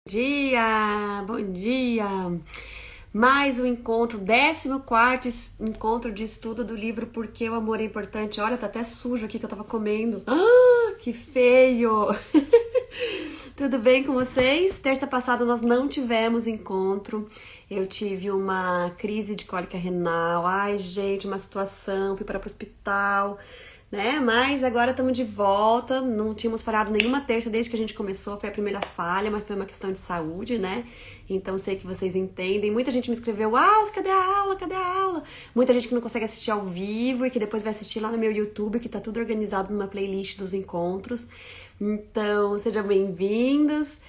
Bom dia! Mais um encontro, 14º encontro de estudo do livro Porque o Amor é Importante. Olha, tá até sujo aqui que eu tava comendo. Que feio! Tudo bem com vocês? Terça passada nós não tivemos encontro. Eu tive uma crise de cólica renal. Ai, gente, uma situação. Fui para o hospital, né? Mas agora estamos de volta. Não tínhamos falhado nenhuma terça desde que a gente começou. Foi a primeira falha, mas foi uma questão de saúde, né? Então sei que vocês entendem. Muita gente me escreveu: cadê a aula? Cadê a aula? Muita gente que não consegue assistir ao vivo e que depois vai assistir lá no meu YouTube, que tá tudo organizado numa playlist dos encontros. Então, sejam bem-vindos.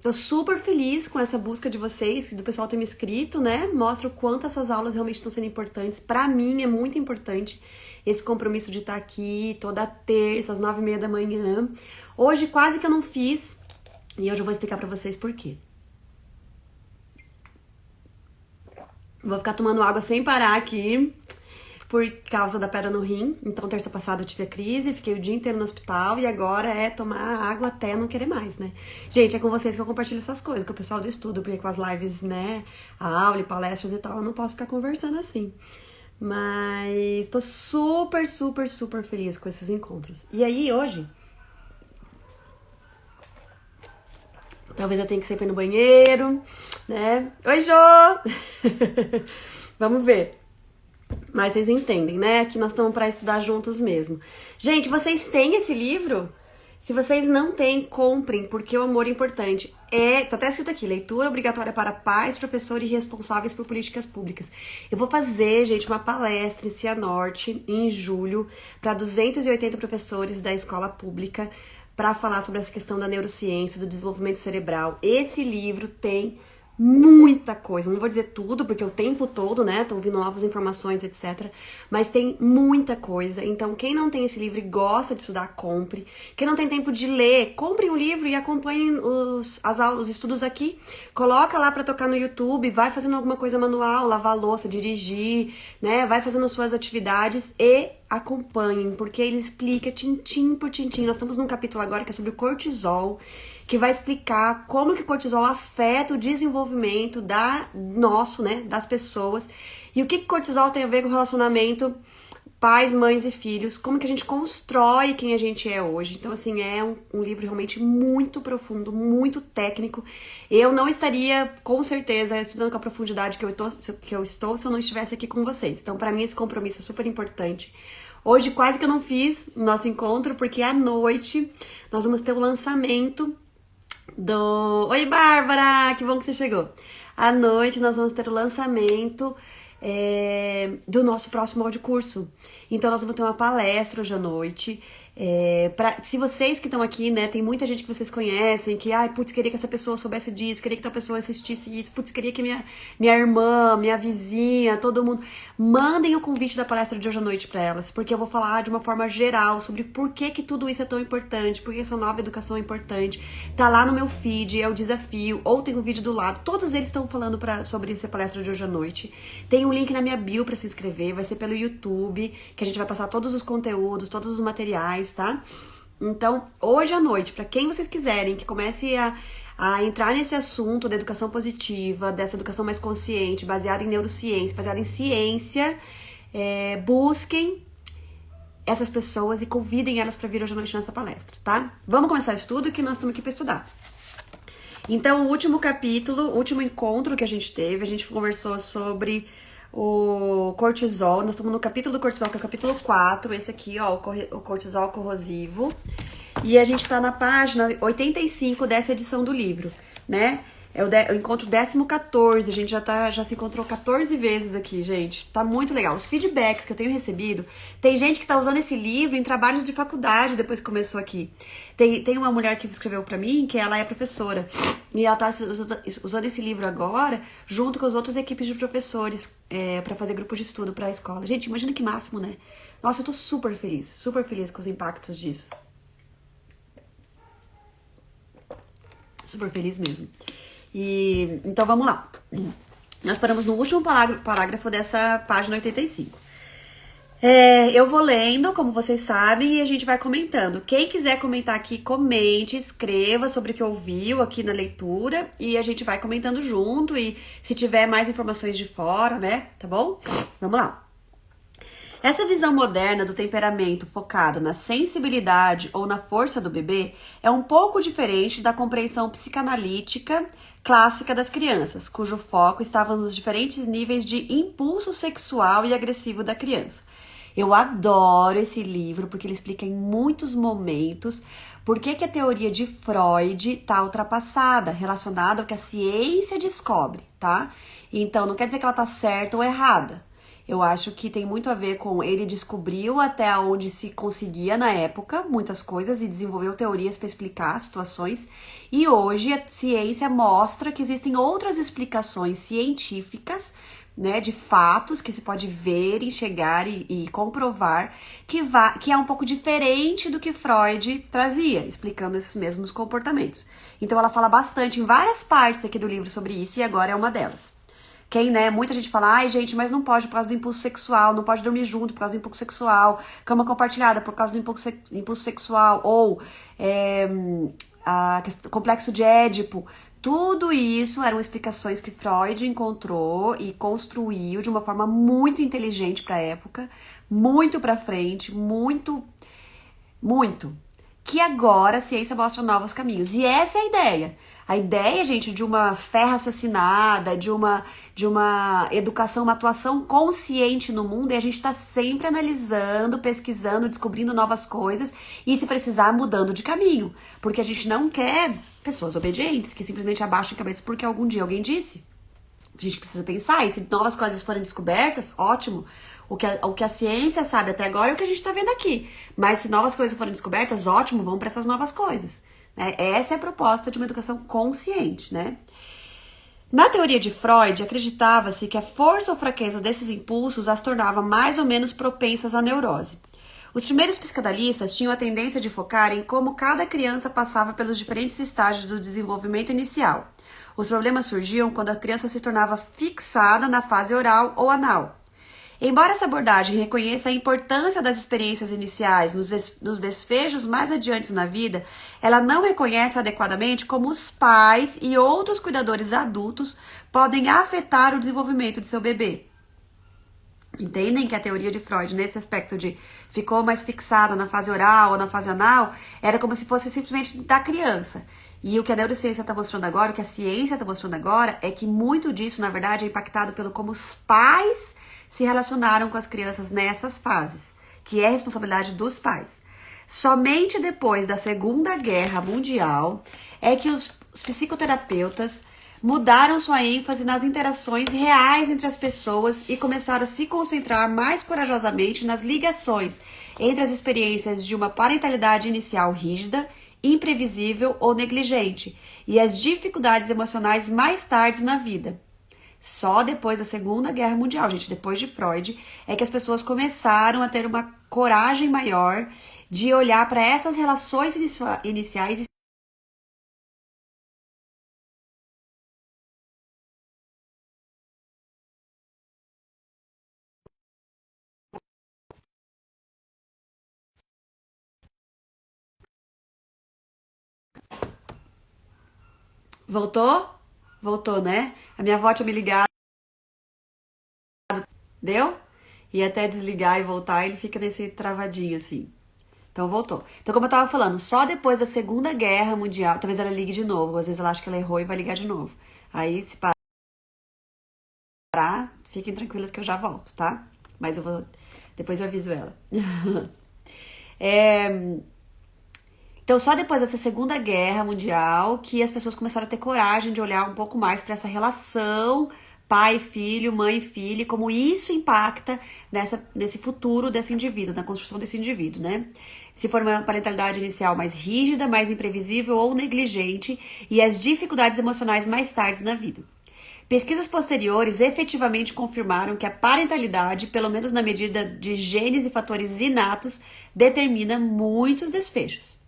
Tô super feliz com essa busca de vocês, do pessoal ter me escrito, né? Mostra o quanto essas aulas realmente estão sendo importantes. Pra mim é muito importante esse compromisso de estar aqui toda terça, às 9h30 da manhã. Hoje quase que eu não fiz, e hoje eu vou explicar pra vocês por quê. Vou ficar tomando água sem parar aqui, por causa da pedra no rim. Então, terça passada eu tive a crise, fiquei o dia inteiro no hospital e agora é tomar água até não querer mais, né? Gente, é com vocês que eu compartilho essas coisas, com o pessoal do estudo, porque com as lives, né, a aula e palestras e tal, eu não posso ficar conversando assim. Mas tô super, super, super feliz com esses encontros. E aí, hoje, talvez eu tenha que sair pra ir no banheiro, né? Oi, Jô! Vamos ver. Mas vocês entendem, né? Que nós estamos para estudar juntos mesmo. Gente, vocês têm esse livro? Se vocês não têm, comprem, porque o amor é importante. Tá até escrito aqui: leitura obrigatória para pais, professores e responsáveis por políticas públicas. Eu vou fazer, gente, uma palestra em Cianorte, em julho, para 280 professores da escola pública, para falar sobre essa questão da neurociência, do desenvolvimento cerebral. Esse livro tem muita coisa, não vou dizer tudo, porque o tempo todo, né, estão vindo novas informações, etc. Mas tem muita coisa. Então, quem não tem esse livro e gosta de estudar, compre. Quem não tem tempo de ler, compre um livro e acompanhe as aulas, os estudos aqui. Coloca lá pra tocar no YouTube, vai fazendo alguma coisa manual, lavar louça, dirigir, né, vai fazendo suas atividades e acompanhem, porque ele explica tintim por tintim. Nós estamos num capítulo agora que é sobre o cortisol, que vai explicar como que o cortisol afeta o desenvolvimento das pessoas, e o que cortisol tem a ver com o relacionamento pais, mães e filhos, como que a gente constrói quem a gente é hoje. Então, assim, é um livro realmente muito profundo, muito técnico. Eu não estaria, com certeza, estudando com a profundidade que eu estou se eu não estivesse aqui com vocês. Então, pra mim, esse compromisso é super importante. Hoje, quase que eu não fiz o nosso encontro, porque à noite nós vamos ter o lançamento Oi, Bárbara! Que bom que você chegou. À noite nós vamos ter o lançamento do nosso próximo audiocurso. Então nós vamos ter uma palestra hoje à noite. Se vocês que estão aqui, né, tem muita gente que vocês conhecem, que, putz, queria que essa pessoa soubesse disso, queria que tal pessoa assistisse isso, putz, queria que minha irmã, minha vizinha, todo mundo, mandem o convite da palestra de hoje à noite para elas, porque eu vou falar de uma forma geral sobre por que tudo isso é tão importante, por que essa nova educação é importante. Tá lá no meu feed, é o desafio, ou tem um vídeo do lado, todos eles estão falando sobre essa palestra de hoje à noite. Tem um link na minha bio para se inscrever, vai ser pelo YouTube, que a gente vai passar todos os conteúdos, todos os materiais, tá? Então, hoje à noite, para quem vocês quiserem que comece a entrar nesse assunto da educação positiva, dessa educação mais consciente, baseada em neurociência, baseada em ciência, busquem essas pessoas e convidem elas para vir hoje à noite nessa palestra, tá? Vamos começar o estudo, que nós estamos aqui para estudar. Então, o último capítulo, o último encontro que a gente teve, a gente conversou sobre o cortisol. Nós estamos no capítulo do cortisol, que é o capítulo 4, esse aqui, ó, o cortisol corrosivo. E a gente tá na página 85 dessa edição do livro, né? É o encontro 14º, a gente já se encontrou 14 vezes aqui, gente. Tá muito legal. Os feedbacks que eu tenho recebido, tem gente que tá usando esse livro em trabalhos de faculdade depois que começou aqui. Tem uma mulher que escreveu pra mim, que ela é professora, e ela tá usando esse livro agora, junto com as outras equipes de professores, pra fazer grupo de estudo pra escola. Gente, imagina que máximo, né? Nossa, eu tô super feliz com os impactos disso. Super feliz mesmo. Então vamos lá. Nós paramos no último parágrafo dessa página 85. Eu vou lendo, como vocês sabem, e a gente vai comentando. Quem quiser comentar aqui, comente, escreva sobre o que ouviu aqui na leitura e a gente vai comentando junto. E se tiver mais informações de fora, né? Tá bom? Vamos lá. Essa visão moderna do temperamento focada na sensibilidade ou na força do bebê é um pouco diferente da compreensão psicanalítica clássica das crianças, cujo foco estava nos diferentes níveis de impulso sexual e agressivo da criança. Eu adoro esse livro porque ele explica em muitos momentos por que a teoria de Freud está ultrapassada, relacionada ao que a ciência descobre, tá? Então, não quer dizer que ela tá certa ou errada. Eu acho que tem muito a ver com ele descobriu até onde se conseguia na época muitas coisas e desenvolveu teorias para explicar situações. E hoje a ciência mostra que existem outras explicações científicas, né, de fatos que se pode ver, enxergar e comprovar que é um pouco diferente do que Freud trazia, explicando esses mesmos comportamentos. Então ela fala bastante em várias partes aqui do livro sobre isso e agora é uma delas. Muita gente fala, ai gente, mas não pode por causa do impulso sexual, não pode dormir junto por causa do impulso sexual, cama compartilhada por causa do impulso sexual, ou complexo de Édipo. Tudo isso eram explicações que Freud encontrou e construiu de uma forma muito inteligente para a época, muito para frente, muito, muito. Que agora a ciência mostra novos caminhos. E essa é a ideia. A ideia, gente, de uma fé raciocinada, de uma educação, uma atuação consciente no mundo, é a gente estar sempre analisando, pesquisando, descobrindo novas coisas e, se precisar, mudando de caminho. Porque a gente não quer pessoas obedientes, que simplesmente abaixam a cabeça porque algum dia alguém disse. A gente precisa pensar, e se novas coisas forem descobertas, ótimo. O que a ciência sabe até agora é o que a gente tá vendo aqui. Mas se novas coisas forem descobertas, ótimo, vamos para essas novas coisas. Né? Essa é a proposta de uma educação consciente, né? Na teoria de Freud, acreditava-se que a força ou fraqueza desses impulsos as tornava mais ou menos propensas à neurose. Os primeiros psicanalistas tinham a tendência de focar em como cada criança passava pelos diferentes estágios do desenvolvimento inicial. Os problemas surgiam quando a criança se tornava fixada na fase oral ou anal. Embora essa abordagem reconheça a importância das experiências iniciais nos desfechos mais adiantes na vida, ela não reconhece adequadamente como os pais e outros cuidadores adultos podem afetar o desenvolvimento de seu bebê. Entendem que a teoria de Freud, nesse aspecto de ficou mais fixada na fase oral ou na fase anal, era como se fosse simplesmente da criança. E o que a neurociência está mostrando agora, o que a ciência está mostrando agora, é que muito disso, na verdade, é impactado pelo como os pais se relacionaram com as crianças nessas fases, que é responsabilidade dos pais. Somente depois da Segunda Guerra Mundial é que os psicoterapeutas mudaram sua ênfase nas interações reais entre as pessoas e começaram a se concentrar mais corajosamente nas ligações entre as experiências de uma parentalidade inicial rígida, imprevisível ou negligente e as dificuldades emocionais mais tarde na vida. Só depois da Segunda Guerra Mundial, gente, depois de Freud, é que as pessoas começaram a ter uma coragem maior de olhar para essas relações iniciais. Voltou? Voltou, né? A minha avó tinha me ligado. Deu? E até desligar e voltar, ele fica nesse travadinho assim. Então voltou. Então, como eu tava falando, só depois da Segunda Guerra Mundial, talvez ela ligue de novo. Às vezes ela acha que ela errou e vai ligar de novo. Aí, se parar, fiquem tranquilas que eu já volto, tá? Mas eu vou. Depois eu aviso ela. Então, só depois dessa Segunda Guerra Mundial que as pessoas começaram a ter coragem de olhar um pouco mais para essa relação pai, filho, mãe, filho, como isso impacta nesse futuro desse indivíduo, na construção desse indivíduo, né? Se for uma parentalidade inicial mais rígida, mais imprevisível ou negligente e as dificuldades emocionais mais tarde na vida. Pesquisas posteriores efetivamente confirmaram que a parentalidade, pelo menos na medida de genes e fatores inatos, determina muitos desfechos.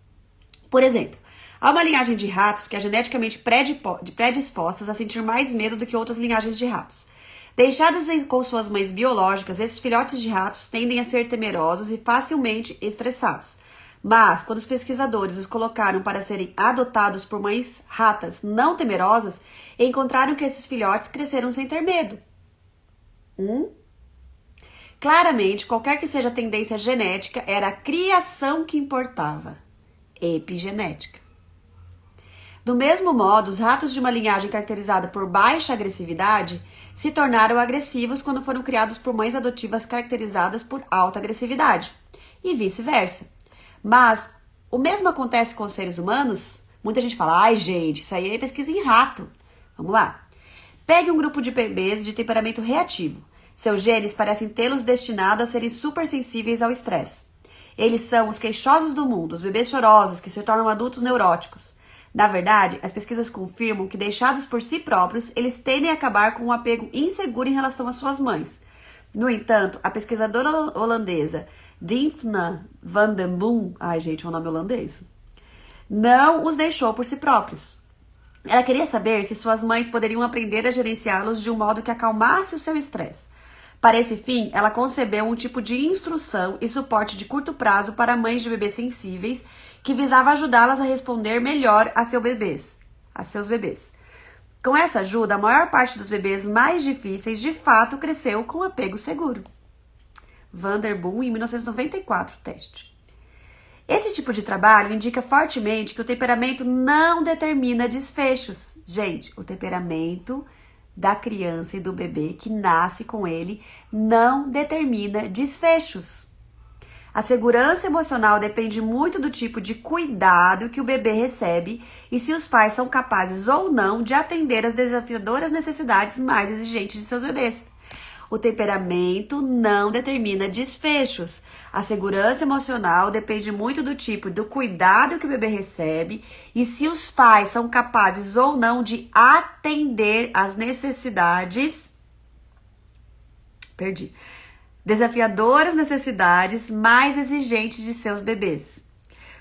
Por exemplo, há uma linhagem de ratos que é geneticamente predispostas a sentir mais medo do que outras linhagens de ratos. Deixados com suas mães biológicas, esses filhotes de ratos tendem a ser temerosos e facilmente estressados. Mas, quando os pesquisadores os colocaram para serem adotados por mães ratas não temerosas, encontraram que esses filhotes cresceram sem ter medo. Claramente, qualquer que seja a tendência genética, era a criação que importava. Epigenética. Do mesmo modo, os ratos de uma linhagem caracterizada por baixa agressividade se tornaram agressivos quando foram criados por mães adotivas caracterizadas por alta agressividade, e vice-versa. Mas o mesmo acontece com os seres humanos? Muita gente fala, ai gente, isso aí é pesquisa em rato. Vamos lá. Pegue um grupo de bebês de temperamento reativo. Seus genes parecem tê-los destinados a serem supersensíveis ao estresse. Eles são os queixosos do mundo, os bebês chorosos que se tornam adultos neuróticos. Na verdade, as pesquisas confirmam que, deixados por si próprios, eles tendem a acabar com um apego inseguro em relação às suas mães. No entanto, a pesquisadora holandesa Daphne van den Boom, ai gente, é um nome holandês, não os deixou por si próprios. Ela queria saber se suas mães poderiam aprender a gerenciá-los de um modo que acalmasse o seu estresse. Para esse fim, ela concebeu um tipo de instrução e suporte de curto prazo para mães de bebês sensíveis que visava ajudá-las a responder melhor a seus bebês. Com essa ajuda, a maior parte dos bebês mais difíceis de fato cresceu com apego seguro. Van der Boom, em 1994, teste. Esse tipo de trabalho indica fortemente que o temperamento não determina desfechos. Gente, o temperamento da criança e do bebê que nasce com ele não determina desfechos. A segurança emocional depende muito do tipo de cuidado que o bebê recebe e se os pais são capazes ou não de atender às desafiadoras necessidades mais exigentes de seus bebês. O temperamento não determina desfechos. A segurança emocional depende muito do tipo do cuidado que o bebê recebe e se os pais são capazes ou não de atender às necessidades. Desafiadoras necessidades mais exigentes de seus bebês.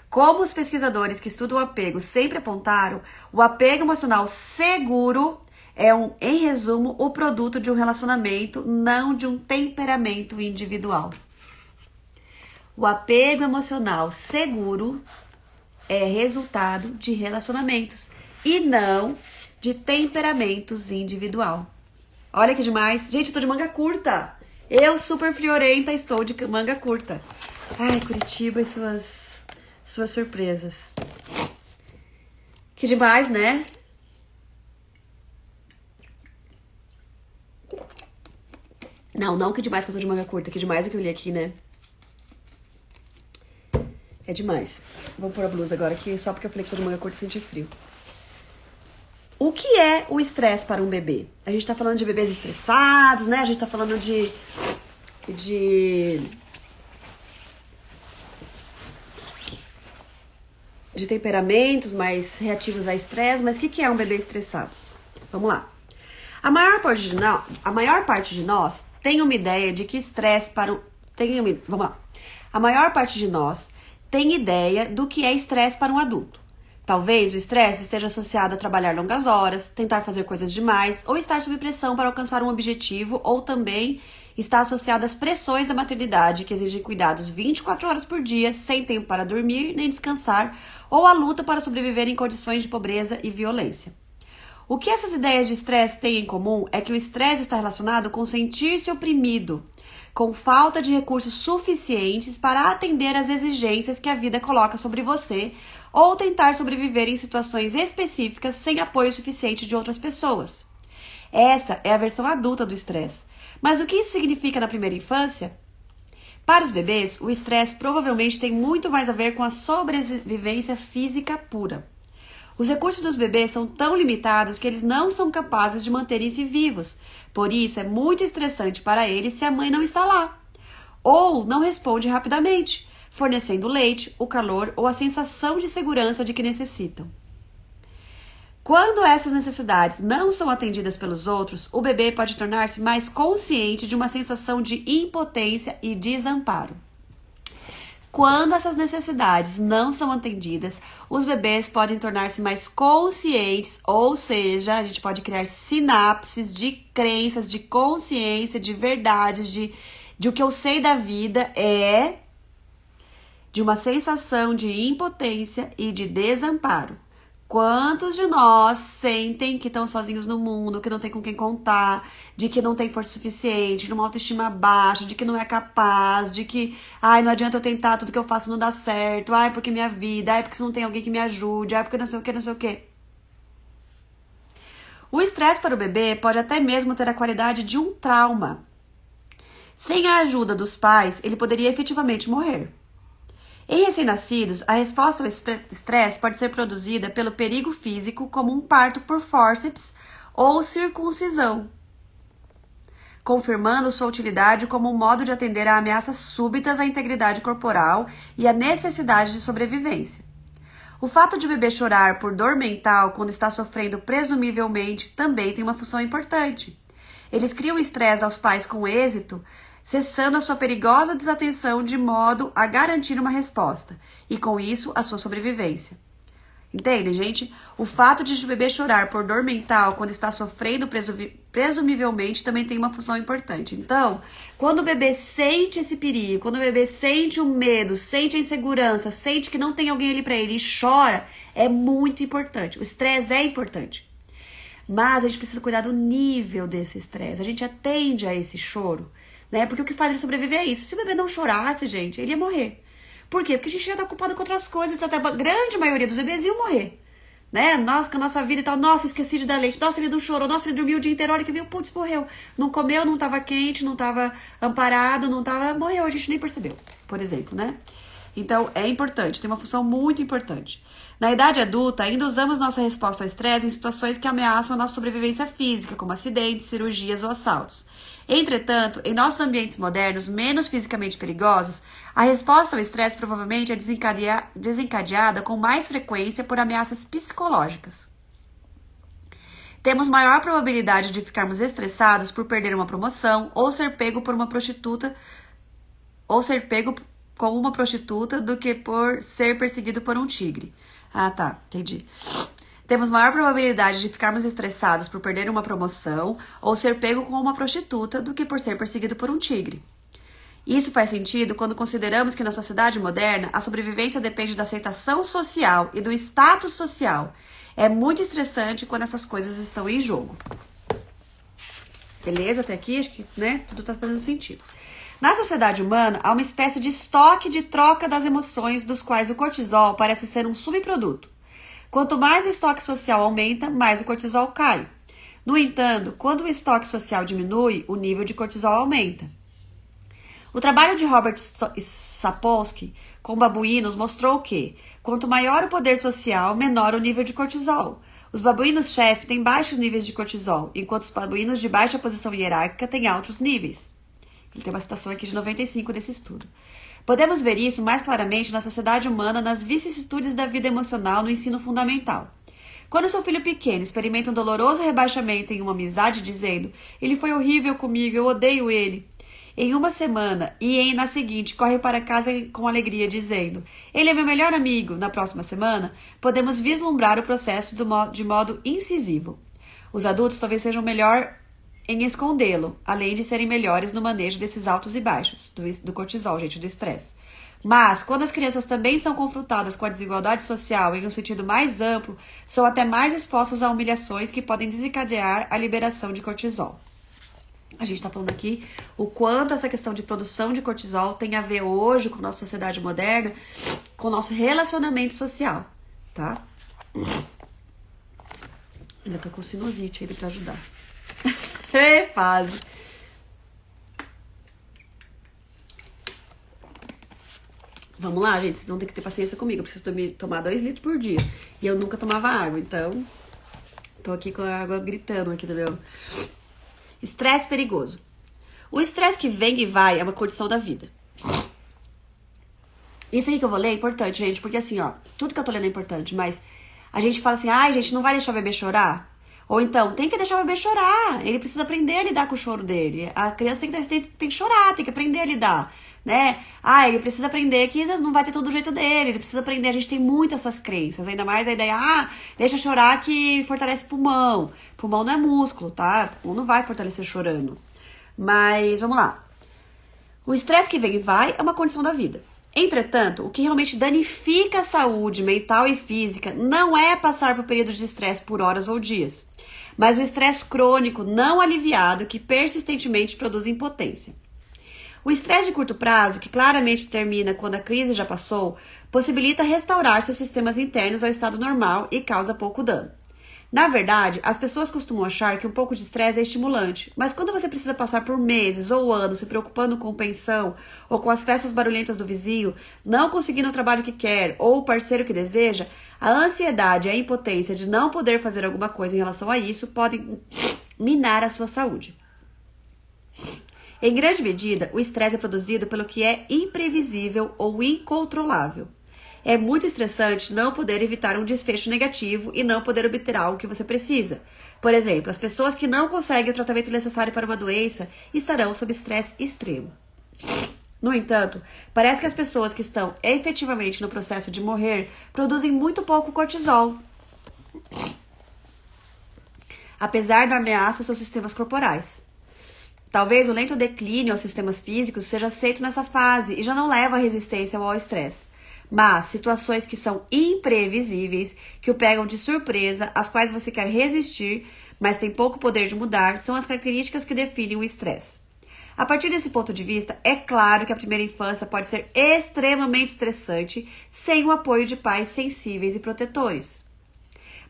Como os pesquisadores que estudam o apego sempre apontaram, o apego emocional seguro é, em resumo, o produto de um relacionamento, não de um temperamento individual. O apego emocional seguro é resultado de relacionamentos e não de temperamentos individual. Olha que demais. Gente, eu tô de manga curta. Eu, super friorenta, estou de manga curta. Ai, Curitiba e suas surpresas. Que demais, né? Não que demais que eu tô de manga curta, que demais o que eu li aqui, né? É demais. Vamos pôr a blusa agora aqui, só porque eu falei que tô de manga curta e senti frio. O que é o estresse para um bebê? A gente tá falando de bebês estressados, né? A gente tá falando de temperamentos mais reativos a estresse, mas o que é um bebê estressado? Vamos lá. A maior parte de nós tem uma ideia de que estresse vamos lá. A maior parte de nós tem ideia do que é estresse para um adulto. Talvez o estresse esteja associado a trabalhar longas horas, tentar fazer coisas demais ou estar sob pressão para alcançar um objetivo, ou também está associado às pressões da maternidade que exigem cuidados 24 horas por dia, sem tempo para dormir nem descansar, ou a luta para sobreviver em condições de pobreza e violência. O que essas ideias de estresse têm em comum é que o estresse está relacionado com sentir-se oprimido, com falta de recursos suficientes para atender às exigências que a vida coloca sobre você, ou tentar sobreviver em situações específicas sem apoio suficiente de outras pessoas. Essa é a versão adulta do estresse. Mas o que isso significa na primeira infância? Para os bebês, o estresse provavelmente tem muito mais a ver com a sobrevivência física pura. Os recursos dos bebês são tão limitados que eles não são capazes de manterem-se vivos. Por isso, é muito estressante para eles se a mãe não está lá. Ou não responde rapidamente, fornecendo leite, o calor ou a sensação de segurança de que necessitam. Quando essas necessidades não são atendidas pelos outros, o bebê pode tornar-se mais consciente de uma sensação de impotência e desamparo. Quando essas necessidades não são atendidas, os bebês podem tornar-se mais conscientes, ou seja, a gente pode criar sinapses de crenças, de consciência, de verdades, de o que eu sei da vida é de uma sensação de impotência e de desamparo. Quantos de nós sentem que estão sozinhos no mundo, que não tem com quem contar, de que não tem força suficiente, de uma autoestima baixa, de que não é capaz, de que, ai, não adianta eu tentar, tudo que eu faço não dá certo, ai, porque minha vida, ai, porque não tem alguém que me ajude, ai, porque não sei o que, não sei o que. O estresse para o bebê pode até mesmo ter a qualidade de um trauma. Sem a ajuda dos pais, ele poderia efetivamente morrer. Em recém-nascidos, a resposta ao estresse pode ser produzida pelo perigo físico, como um parto por fórceps ou circuncisão, confirmando sua utilidade como um modo de atender a ameaças súbitas à integridade corporal e à necessidade de sobrevivência. O fato de o bebê chorar por dor mental quando está sofrendo presumivelmente também tem uma função importante. Eles criam estresse aos pais com êxito, cessando a sua perigosa desatenção de modo a garantir uma resposta, e com isso a sua sobrevivência. Entendem, gente? O fato de o bebê chorar por dor mental quando está sofrendo presumivelmente também tem uma função importante. Então, quando o bebê sente esse perigo, quando o bebê sente o medo, sente a insegurança, sente que não tem alguém ali para ele e chora, é muito importante. O estresse é importante. Mas a gente precisa cuidar do nível desse estresse. A gente atende a esse choro, né? Porque o que faz ele sobreviver é isso. Se o bebê não chorasse, gente, ele ia morrer. Por quê? Porque a gente ia estar ocupado com outras coisas. Até a grande maioria dos bebês iam morrer, né? Nós, com a nossa vida e tal. Nossa, esqueci de dar leite. Nossa, ele não chorou. Nossa, ele dormiu o dia inteiro. Olha que viu, putz, morreu. Não comeu, não estava quente, não estava amparado, não estava... Morreu, a gente nem percebeu, por exemplo, né? Então, é importante. Tem uma função muito importante. Na idade adulta, ainda usamos nossa resposta ao estresse em situações que ameaçam a nossa sobrevivência física, como acidentes, cirurgias ou assaltos. Entretanto, em nossos ambientes modernos, menos fisicamente perigosos, a resposta ao estresse provavelmente é desencadeada com mais frequência por ameaças psicológicas. Temos maior probabilidade de ficarmos estressados por perder uma promoção ou ser pego por uma prostituta ou ser pego como uma prostituta do que por ser perseguido por um tigre. Ah, tá, entendi. Temos maior probabilidade de ficarmos estressados por perder uma promoção ou ser pego com uma prostituta do que por ser perseguido por um tigre. Isso faz sentido quando consideramos que na sociedade moderna a sobrevivência depende da aceitação social e do status social. É muito estressante quando essas coisas estão em jogo. Beleza? Até aqui, acho que, né, tudo tá fazendo sentido. Na sociedade humana, há uma espécie de estoque de troca das emoções, dos quais o cortisol parece ser um subproduto. Quanto mais o estoque social aumenta, mais o cortisol cai. No entanto, quando o estoque social diminui, o nível de cortisol aumenta. O trabalho de Robert Sapolsky com babuínos mostrou que, quanto maior o poder social, menor o nível de cortisol. Os babuínos-chefe têm baixos níveis de cortisol, enquanto os babuínos de baixa posição hierárquica têm altos níveis. Ele tem uma citação aqui de 95 desse estudo. Podemos ver isso mais claramente na sociedade humana nas vicissitudes da vida emocional no ensino fundamental. Quando seu filho pequeno experimenta um doloroso rebaixamento em uma amizade dizendo ele foi horrível comigo, eu odeio ele, em uma semana na seguinte corre para casa com alegria dizendo ele é meu melhor amigo, na próxima semana, podemos vislumbrar o processo de modo incisivo. Os adultos talvez sejam melhor em escondê-lo, além de serem melhores no manejo desses altos e baixos, do cortisol, gente, do estresse. Mas, quando as crianças também são confrontadas com a desigualdade social em um sentido mais amplo, são até mais expostas a humilhações que podem desencadear a liberação de cortisol. A gente está falando aqui o quanto essa questão de produção de cortisol tem a ver hoje com a nossa sociedade moderna, com o nosso relacionamento social, tá? Ainda tô com sinusite aí pra ajudar. É fase. Vamos lá, gente. Vocês vão ter que ter paciência comigo. Eu preciso tomar 2 litros por dia. E eu nunca tomava água, então... Tô aqui com a água gritando aqui do meu... Estresse perigoso. O estresse que vem e vai é uma condição da vida. Isso aí que eu vou ler é importante, gente. Porque assim, ó... Tudo que eu tô lendo é importante, mas... A gente fala assim... Ai, gente, não vai deixar o bebê chorar? Ou então, tem que deixar o bebê chorar. Ele precisa aprender a lidar com o choro dele. A criança tem que chorar, tem que aprender a lidar né? Ele precisa aprender que não vai ter tudo do jeito dele, ele precisa aprender, a gente tem muito essas crenças, ainda mais a ideia, deixa chorar que fortalece pulmão. Pulmão não é músculo, tá? Pulmão não vai fortalecer chorando. Mas, vamos lá. O estresse que vem e vai é uma condição da vida. Entretanto, o que realmente danifica a saúde mental e física não é passar por períodos de estresse por horas ou dias, mas o estresse crônico não aliviado que persistentemente produz impotência. O estresse de curto prazo, que claramente termina quando a crise já passou, possibilita restaurar seus sistemas internos ao estado normal e causa pouco dano. Na verdade, as pessoas costumam achar que um pouco de estresse é estimulante, mas quando você precisa passar por meses ou anos se preocupando com pensão ou com as festas barulhentas do vizinho, não conseguindo o trabalho que quer ou o parceiro que deseja, a ansiedade e a impotência de não poder fazer alguma coisa em relação a isso podem minar a sua saúde. Em grande medida, o estresse é produzido pelo que é imprevisível ou incontrolável. É muito estressante não poder evitar um desfecho negativo e não poder obter algo que você precisa. Por exemplo, as pessoas que não conseguem o tratamento necessário para uma doença estarão sob estresse extremo. No entanto, parece que as pessoas que estão efetivamente no processo de morrer produzem muito pouco cortisol, apesar da ameaça aos seus sistemas corporais. Talvez o lento declínio aos sistemas físicos seja aceito nessa fase e já não leva à resistência ou ao estresse. Mas situações que são imprevisíveis, que o pegam de surpresa, às quais você quer resistir, mas tem pouco poder de mudar, são as características que definem o estresse. A partir desse ponto de vista, é claro que a primeira infância pode ser extremamente estressante sem o apoio de pais sensíveis e protetores.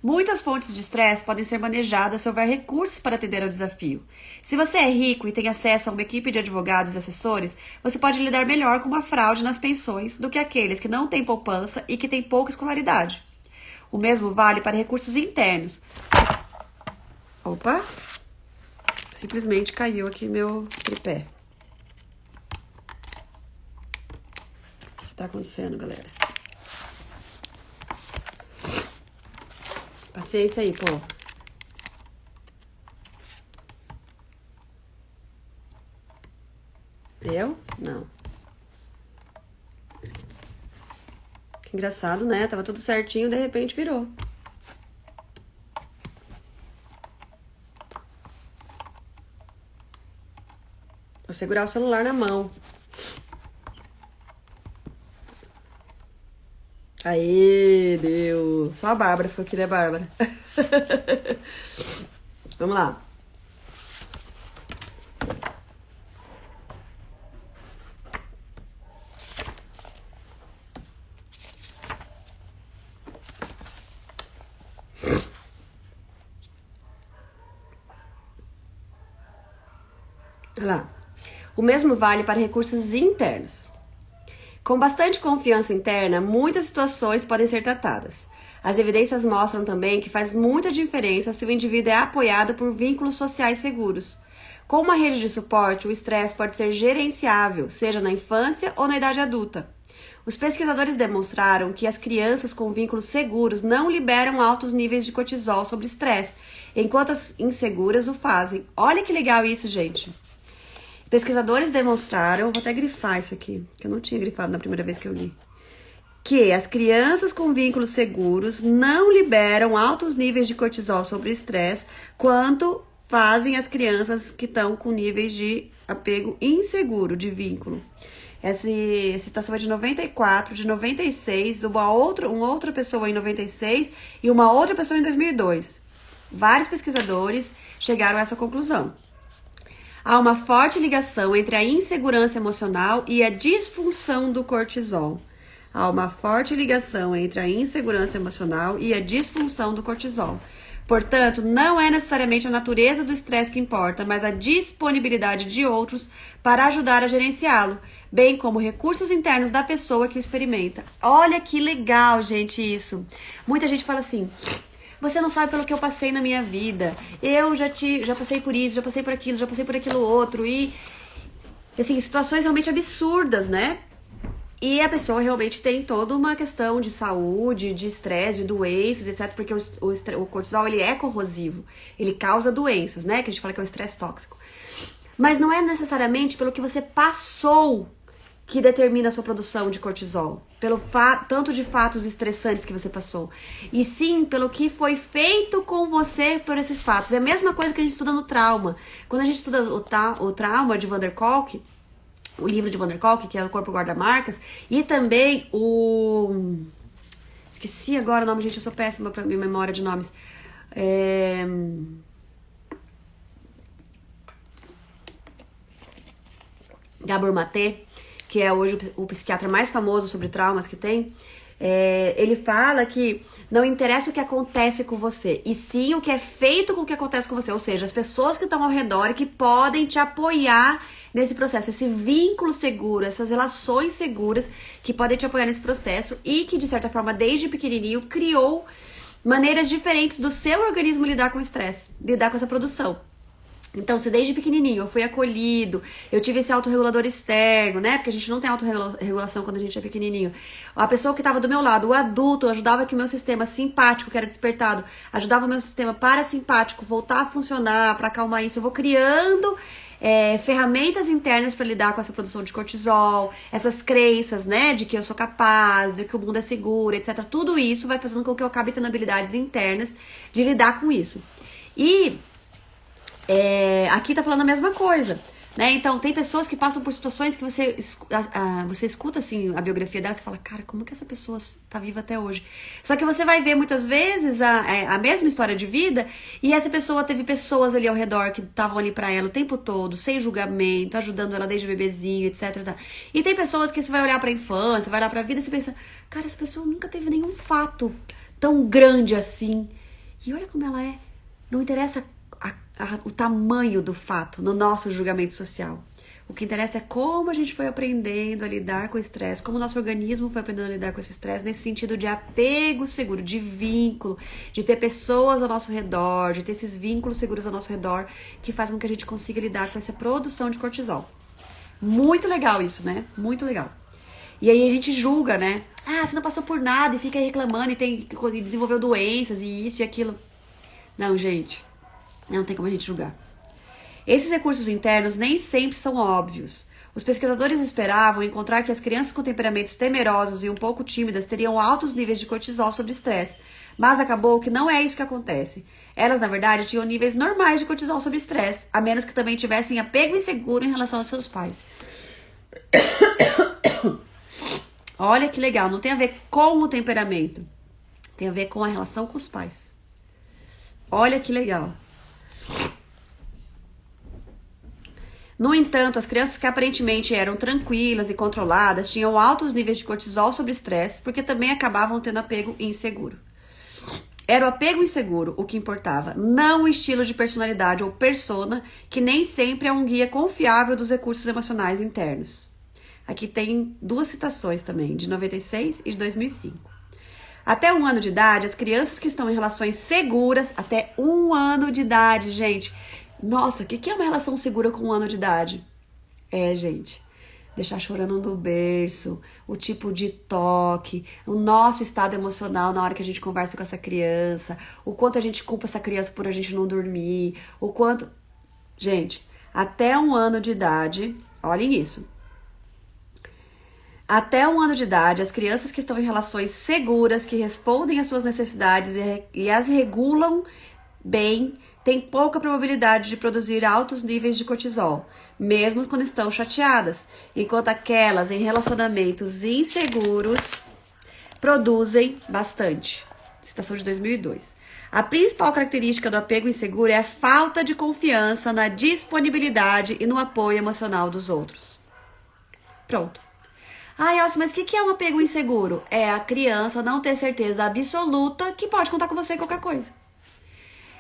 Muitas fontes de estresse podem ser manejadas se houver recursos para atender ao desafio. Se você é rico e tem acesso a uma equipe de advogados e assessores, você pode lidar melhor com uma fraude nas pensões do que aqueles que não têm poupança e que têm pouca escolaridade. O mesmo vale para recursos internos. Opa! Simplesmente caiu aqui meu tripé. O que está acontecendo, galera? Paciência aí, povo. Deu? Não. Que engraçado, né? Tava tudo certinho, de repente virou. Vou segurar o celular na mão. Aê, deu. Só a Bárbara foi aqui, né, Bárbara? Vamos lá. Olha lá. O mesmo vale para recursos internos. Com bastante confiança interna, muitas situações podem ser tratadas. As evidências mostram também que faz muita diferença se o indivíduo é apoiado por vínculos sociais seguros. Com uma rede de suporte, o estresse pode ser gerenciável, seja na infância ou na idade adulta. Os pesquisadores demonstraram que as crianças com vínculos seguros não liberam altos níveis de cortisol sobre estresse, enquanto as inseguras o fazem. Olha que legal isso, gente! Pesquisadores demonstraram, vou até grifar isso aqui, que eu não tinha grifado na primeira vez que eu li, que as crianças com vínculos seguros não liberam altos níveis de cortisol sobre estresse, quanto fazem as crianças que estão com níveis de apego inseguro, de vínculo. Essa citação é de 94, de 96, uma outra pessoa em 96 e uma outra pessoa em 2002. Vários pesquisadores chegaram a essa conclusão. Há uma forte ligação entre a insegurança emocional e a disfunção do cortisol. Há uma forte ligação entre a insegurança emocional e a disfunção do cortisol. Portanto, não é necessariamente a natureza do estresse que importa, mas a disponibilidade de outros para ajudar a gerenciá-lo, bem como recursos internos da pessoa que o experimenta. Olha que legal, gente, isso. Muita gente fala assim: você não sabe pelo que eu passei na minha vida. Eu já passei por isso, já passei por aquilo outro. E, assim, situações realmente absurdas, né? E a pessoa realmente tem toda uma questão de saúde, de estresse, de doenças, etc. Porque o cortisol, ele é corrosivo. Ele causa doenças, né? Que a gente fala que é o estresse tóxico. Mas não é necessariamente pelo que você passou que determina a sua produção de cortisol, pelo tanto de fatos estressantes que você passou, e sim pelo que foi feito com você por esses fatos. É a mesma coisa que a gente estuda no trauma. Quando a gente estuda o trauma de Van der Kolk, o livro de Van der Kolk, que é o Corpo Guarda Marcas, e também esqueci agora o nome, gente, eu sou péssima pra minha memória de nomes. Gabor Maté, que é hoje o psiquiatra mais famoso sobre traumas que tem, ele fala que não interessa o que acontece com você, e sim o que é feito com o que acontece com você, ou seja, as pessoas que estão ao redor e que podem te apoiar nesse processo, esse vínculo seguro, essas relações seguras que podem te apoiar nesse processo e que, de certa forma, desde pequenininho, criou maneiras diferentes do seu organismo lidar com o estresse, lidar com essa produção. Então, se desde pequenininho eu fui acolhido, eu tive esse autorregulador externo, né? Porque a gente não tem autorregulação quando a gente é pequenininho. A pessoa que estava do meu lado, o adulto, ajudava que o meu sistema simpático, que era despertado, ajudava o meu sistema parasimpático voltar a funcionar, para acalmar isso. Eu vou criando ferramentas internas para lidar com essa produção de cortisol, essas crenças, né? De que eu sou capaz, de que o mundo é seguro, etc. Tudo isso vai fazendo com que eu acabe tendo habilidades internas de lidar com isso. E aqui tá falando a mesma coisa, né? Então, tem pessoas que passam por situações que você escuta, assim, a biografia dela e fala, cara, como que essa pessoa tá viva até hoje? Só que você vai ver, muitas vezes, a mesma história de vida, e essa pessoa teve pessoas ali ao redor que estavam ali pra ela o tempo todo, sem julgamento, ajudando ela desde bebezinho, etc. Tá? E tem pessoas que você vai olhar pra infância, vai olhar pra vida e você pensa, cara, essa pessoa nunca teve nenhum fato tão grande assim. E olha como ela é. Não interessa o tamanho do fato no nosso julgamento social. O que interessa é como a gente foi aprendendo a lidar com o estresse, como o nosso organismo foi aprendendo a lidar com esse estresse, nesse sentido de apego seguro, de vínculo, de ter pessoas ao nosso redor, de ter esses vínculos seguros ao nosso redor, que faz com que a gente consiga lidar com essa produção de cortisol. Muito legal isso, né? Muito legal. E aí a gente julga, né? Ah, você não passou por nada e fica aí reclamando e desenvolveu doenças e isso e aquilo. Não, gente. Não tem como a gente julgar. Esses recursos internos nem sempre são óbvios. Os pesquisadores esperavam encontrar que as crianças com temperamentos temerosos e um pouco tímidas teriam altos níveis de cortisol sob estresse, mas acabou que não é isso que acontece. Elas, na verdade, tinham níveis normais de cortisol sob estresse, a menos que também tivessem apego inseguro em relação aos seus pais. Olha que legal, não tem a ver com o temperamento, tem a ver com a relação com os pais. Olha que legal. No entanto, as crianças que aparentemente eram tranquilas e controladas tinham altos níveis de cortisol sob estresse, porque também acabavam tendo apego inseguro. Era o apego inseguro o que importava, não o estilo de personalidade ou persona, que nem sempre é um guia confiável dos recursos emocionais internos. Aqui tem duas citações também, de 96 e de 2005. Até 1 ano de idade, as crianças que estão em relações seguras, até 1 ano de idade, gente. Nossa, o que é uma relação segura com 1 ano de idade? Gente, deixar chorando no berço, o tipo de toque, o nosso estado emocional na hora que a gente conversa com essa criança, o quanto a gente culpa essa criança por a gente não dormir, o quanto... Gente, até 1 ano de idade, olhem isso. Até 1 ano de idade, as crianças que estão em relações seguras, que respondem às suas necessidades e as regulam bem, têm pouca probabilidade de produzir altos níveis de cortisol, mesmo quando estão chateadas, enquanto aquelas em relacionamentos inseguros produzem bastante. Citação de 2002. A principal característica do apego inseguro é a falta de confiança na disponibilidade e no apoio emocional dos outros. Pronto. Ai, Elcio, mas o que é um apego inseguro? É a criança não ter certeza absoluta que pode contar com você em qualquer coisa.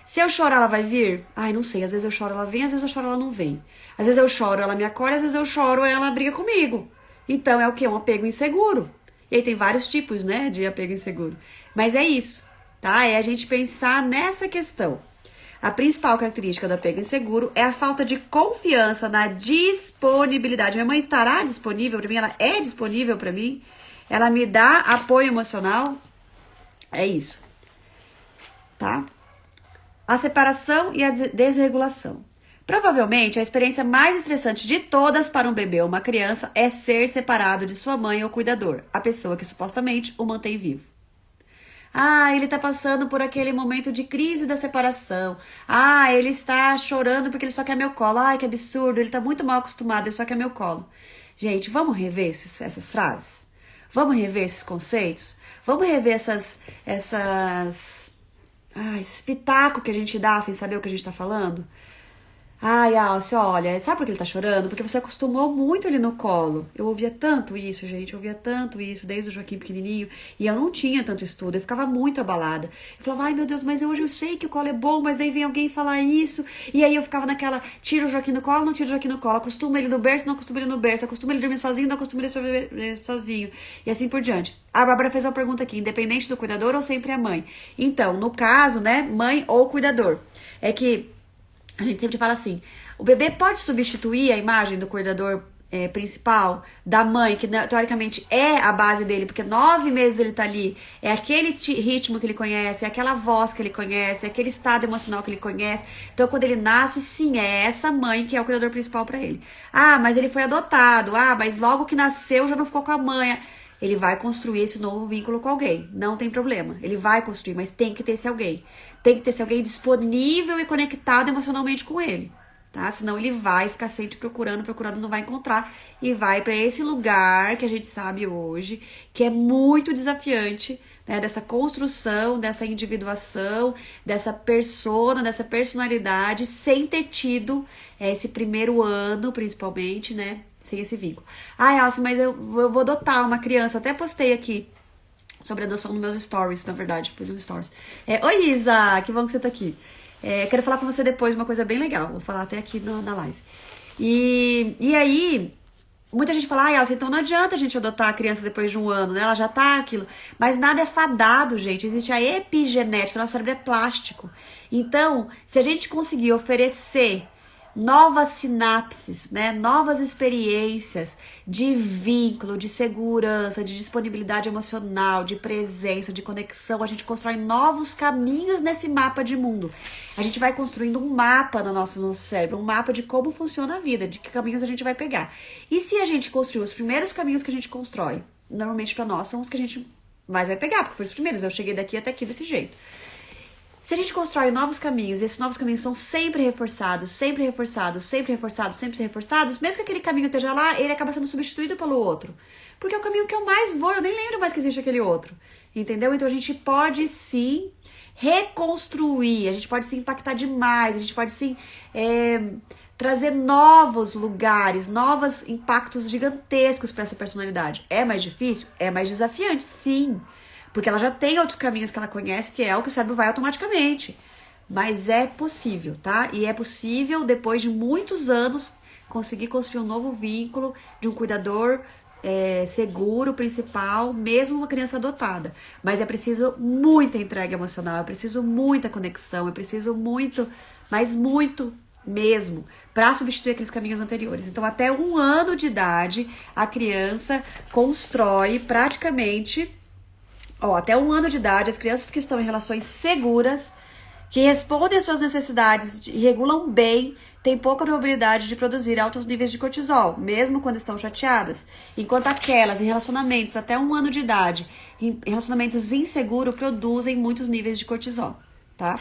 Se eu chorar, ela vai vir? Ai, não sei. Às vezes eu choro, ela vem. Às vezes eu choro, ela não vem. Às vezes eu choro, ela me acolhe. Às vezes eu choro, ela briga comigo. Então é o quê? Um apego inseguro. E aí tem vários tipos, né, de apego inseguro. Mas é isso, tá? É a gente pensar nessa questão. A principal característica do apego inseguro é a falta de confiança na disponibilidade. Minha mãe estará disponível para mim? Ela é disponível para mim? Ela me dá apoio emocional? É isso, tá? A separação e a desregulação. Provavelmente, a experiência mais estressante de todas para um bebê ou uma criança é ser separado de sua mãe ou cuidador, a pessoa que supostamente o mantém vivo. Ah, ele tá passando por aquele momento de crise da separação. Ah, ele está chorando porque ele só quer meu colo. Ai, que absurdo, ele tá muito mal acostumado, ele só quer meu colo. Gente, vamos rever essas frases? Vamos rever esses conceitos? Vamos rever esses pitacos que a gente dá sem saber o que a gente tá falando? Ai, Alce, olha, sabe por que ele tá chorando? Porque você acostumou muito ele no colo. Eu ouvia tanto isso, gente, eu ouvia tanto isso desde o Joaquim pequenininho, e eu não tinha tanto estudo, eu ficava muito abalada. Eu falava, ai meu Deus, mas hoje eu sei que o colo é bom, mas daí vem alguém falar isso, e aí eu ficava naquela, tira o Joaquim do colo, não tira o Joaquim do colo, acostuma ele no berço, não acostuma ele no berço, acostuma ele dormir sozinho, não acostuma ele dormir sozinho, e assim por diante. A Bárbara fez uma pergunta aqui, independente do cuidador ou sempre a mãe? Então, no caso, né, mãe ou cuidador, é que a gente sempre fala assim, o bebê pode substituir a imagem do cuidador principal, da mãe, que teoricamente é a base dele, porque 9 meses ele tá ali, é aquele ritmo que ele conhece, é aquela voz que ele conhece, é aquele estado emocional que ele conhece. Então, quando ele nasce, sim, é essa mãe que é o cuidador principal para ele. Ah, mas ele foi adotado. Ah, mas logo que nasceu já não ficou com a mãe. Ele vai construir esse novo vínculo com alguém. Não tem problema. Ele vai construir, mas tem que ter esse alguém. Tem que ter esse alguém disponível e conectado emocionalmente com ele, tá? Senão ele vai ficar sempre procurando, não vai encontrar e vai para esse lugar que a gente sabe hoje, que é muito desafiante, né? Dessa construção, dessa individuação, dessa persona, dessa personalidade, sem ter tido esse primeiro ano, principalmente, né? Sem esse vínculo. Ai, Alce, mas eu vou adotar uma criança. Até postei aqui sobre adoção nos meus stories, na verdade. Fiz um stories. Oi, Isa! Que bom que você tá aqui. Quero falar com você depois uma coisa bem legal. Vou falar até aqui na live. E aí, muita gente fala, ai, Alce, então não adianta a gente adotar a criança depois de um ano, né? Ela já tá aquilo. Mas nada é fadado, gente. Existe a epigenética. Nosso cérebro é plástico. Então, se a gente conseguir oferecer novas sinapses, né? Novas experiências de vínculo, de segurança, de disponibilidade emocional, de presença, de conexão. A gente constrói novos caminhos nesse mapa de mundo. A gente vai construindo um mapa no nosso cérebro, um mapa de como funciona a vida, de que caminhos a gente vai pegar. E se a gente construir os primeiros caminhos que a gente constrói, normalmente para nós são os que a gente mais vai pegar, porque foram os primeiros. Eu cheguei daqui até aqui desse jeito. Se a gente constrói novos caminhos, e esses novos caminhos são sempre reforçados, sempre reforçados, sempre reforçados, sempre reforçados, mesmo que aquele caminho esteja lá, ele acaba sendo substituído pelo outro. Porque é o caminho que eu mais vou, eu nem lembro mais que existe aquele outro. Entendeu? Então a gente pode sim reconstruir, a gente pode sim impactar demais, a gente pode sim trazer novos lugares, novos impactos gigantescos para essa personalidade. É mais difícil? É mais desafiante, sim. Porque ela já tem outros caminhos que ela conhece, que é o que o cérebro vai automaticamente. Mas é possível, tá? E é possível, depois de muitos anos, conseguir construir um novo vínculo de um cuidador seguro, principal, mesmo uma criança adotada. Mas é preciso muita entrega emocional, é preciso muita conexão, é preciso muito, mas muito mesmo, para substituir aqueles caminhos anteriores. Então, até 1 ano de idade, a criança constrói praticamente... até 1 ano de idade, as crianças que estão em relações seguras, que respondem às suas necessidades e regulam bem, têm pouca probabilidade de produzir altos níveis de cortisol, mesmo quando estão chateadas. Enquanto aquelas em relacionamentos até 1 ano de idade, em relacionamentos inseguros, produzem muitos níveis de cortisol, tá?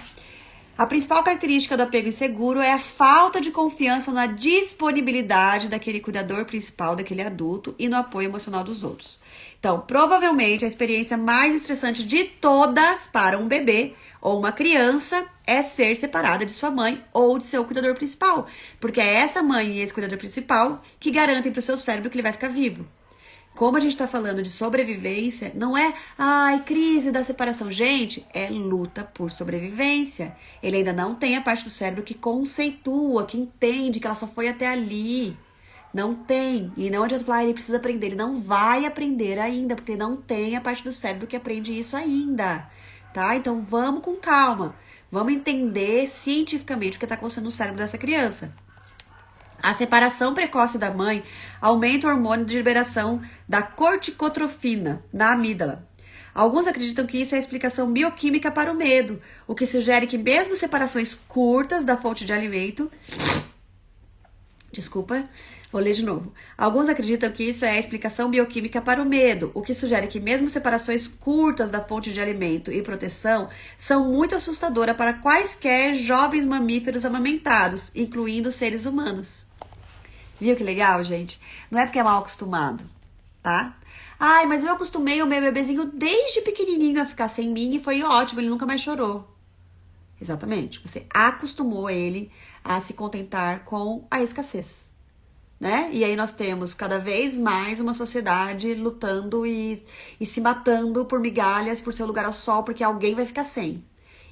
A principal característica do apego inseguro é a falta de confiança na disponibilidade daquele cuidador principal, daquele adulto, e no apoio emocional dos outros. Então, provavelmente, a experiência mais estressante de todas para um bebê ou uma criança é ser separada de sua mãe ou de seu cuidador principal, porque é essa mãe e esse cuidador principal que garantem para o seu cérebro que ele vai ficar vivo. Como a gente está falando de sobrevivência, não é, crise da separação. Gente, é luta por sobrevivência. Ele ainda não tem a parte do cérebro que conceitua, que entende que ela só foi até ali. Não tem. E não adianta falar, ele precisa aprender. Ele não vai aprender ainda, porque não tem a parte do cérebro que aprende isso ainda. Tá? Então vamos com calma. Vamos entender cientificamente o que está acontecendo no cérebro dessa criança. A separação precoce da mãe aumenta o hormônio de liberação da corticotrofina na amígdala. Alguns acreditam que isso é a explicação bioquímica para o medo, o que sugere que mesmo separações curtas da fonte de alimento Desculpa, vou ler de novo. Alguns acreditam que isso é a explicação bioquímica para o medo, o que sugere que mesmo separações curtas da fonte de alimento e proteção são muito assustadoras para quaisquer jovens mamíferos amamentados, incluindo seres humanos. Viu que legal, gente? Não é porque é mal acostumado, tá? Ai, mas eu acostumei o meu bebezinho desde pequenininho a ficar sem mim e foi ótimo, ele nunca mais chorou. Exatamente, você acostumou ele a se contentar com a escassez, né? E aí nós temos cada vez mais uma sociedade lutando e se matando por migalhas, por seu lugar ao sol, porque alguém vai ficar sem.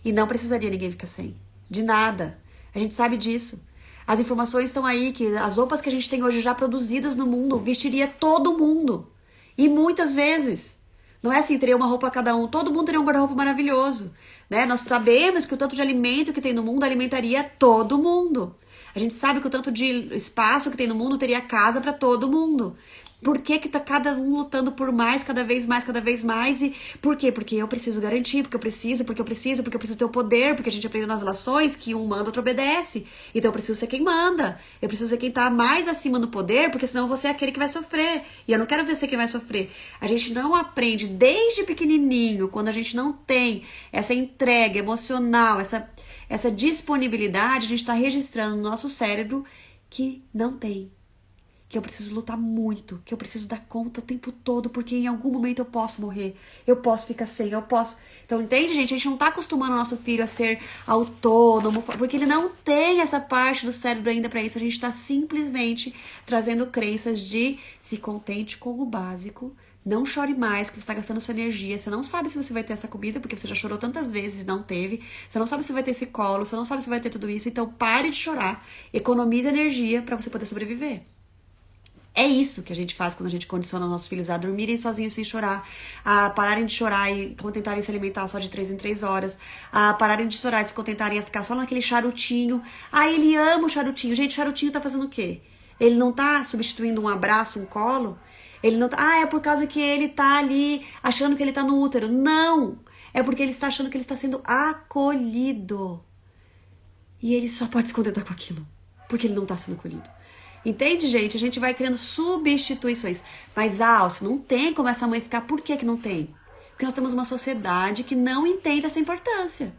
E não precisaria ninguém ficar sem, de nada. A gente sabe disso. As informações estão aí, que as roupas que a gente tem hoje já produzidas no mundo, vestiria todo mundo. E muitas vezes. Não é assim, teria uma roupa a cada um, todo mundo teria um guarda-roupa maravilhoso, né? Nós sabemos que o tanto de alimento que tem no mundo alimentaria todo mundo. A gente sabe que o tanto de espaço que tem no mundo teria casa para todo mundo. Por que que tá cada um lutando por mais, cada vez mais, cada vez mais? E por quê? Porque eu preciso garantir, porque eu preciso ter o poder, porque a gente aprendeu nas relações que um manda, outro obedece. Então eu preciso ser quem manda. Eu preciso ser quem tá mais acima do poder, porque senão eu vou ser aquele que vai sofrer. E eu não quero ver ser quem vai sofrer. A gente não aprende desde pequenininho, quando a gente não tem essa entrega emocional, essa disponibilidade, a gente tá registrando no nosso cérebro que não tem. Que eu preciso lutar muito, que eu preciso dar conta o tempo todo, porque em algum momento eu posso morrer, eu posso ficar sem, eu posso... Então, entende, gente? A gente não tá acostumando o nosso filho a ser autônomo, porque ele não tem essa parte do cérebro ainda pra isso. A gente tá simplesmente trazendo crenças de se contente com o básico, não chore mais, porque você tá gastando sua energia, você não sabe se você vai ter essa comida, porque você já chorou tantas vezes e não teve, você não sabe se vai ter esse colo, você não sabe se vai ter tudo isso, então pare de chorar, economize energia pra você poder sobreviver. É isso que a gente faz quando a gente condiciona nossos filhos a dormirem sozinhos sem chorar, a pararem de chorar e contentarem se alimentar só de 3 em 3 horas, a pararem de chorar e se contentarem a ficar só naquele charutinho. Ah, ele ama o charutinho. Gente, o charutinho tá fazendo o quê? Ele não tá substituindo um abraço, um colo? Ele não tá... Ah, é por causa que ele tá ali achando que ele tá no útero. Não! É porque ele está achando que ele está sendo acolhido. E ele só pode se contentar com aquilo, porque ele não tá sendo acolhido. Entende, gente? A gente vai criando substituições. Mas, Alce, não tem como essa mãe ficar. Por que não tem? Porque nós temos uma sociedade que não entende essa importância.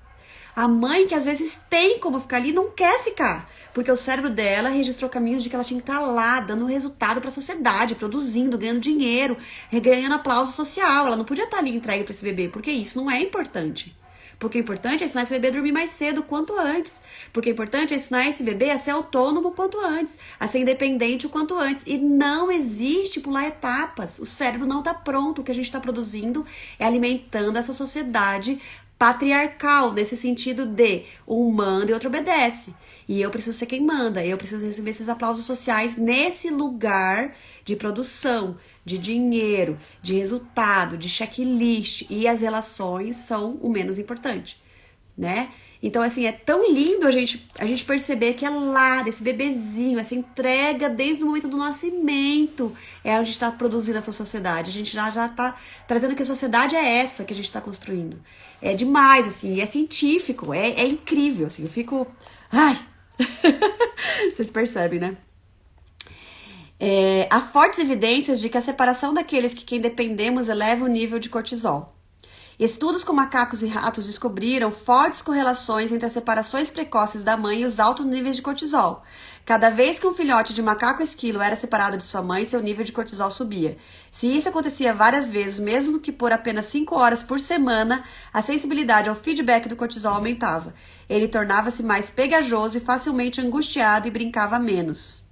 A mãe que às vezes tem como ficar ali não quer ficar. Porque o cérebro dela registrou caminhos de que ela tinha que estar lá, dando resultado para a sociedade, produzindo, ganhando dinheiro, ganhando aplauso social. Ela não podia estar ali entregue para esse bebê, porque isso não é importante. Porque o importante é ensinar esse bebê a dormir mais cedo quanto antes. Porque o importante é ensinar esse bebê a ser autônomo quanto antes, a ser independente o quanto antes. E não existe pular etapas. O cérebro não está pronto. O que a gente está produzindo é alimentando essa sociedade patriarcal, nesse sentido de um manda e outro obedece. E eu preciso ser quem manda, eu preciso receber esses aplausos sociais nesse lugar de produção, de dinheiro, de resultado, de checklist, e as relações são o menos importante, né? Então, assim, é tão lindo a gente perceber que é lá, desse bebezinho, essa entrega desde o momento do nascimento, é onde está produzindo essa sociedade. A gente já está trazendo que a sociedade é essa que a gente está construindo. É demais, assim, e é científico, é incrível, assim, eu fico... Ai! Vocês percebem, né? Há fortes evidências de que a separação daqueles que quem dependemos eleva o nível de cortisol. Estudos com macacos e ratos descobriram fortes correlações entre as separações precoces da mãe e os altos níveis de cortisol. Cada vez que um filhote de macaco esquilo era separado de sua mãe, seu nível de cortisol subia. Se isso acontecia várias vezes, mesmo que por apenas 5 horas por semana, a sensibilidade ao feedback do cortisol aumentava. Ele tornava-se mais pegajoso e facilmente angustiado e brincava menos.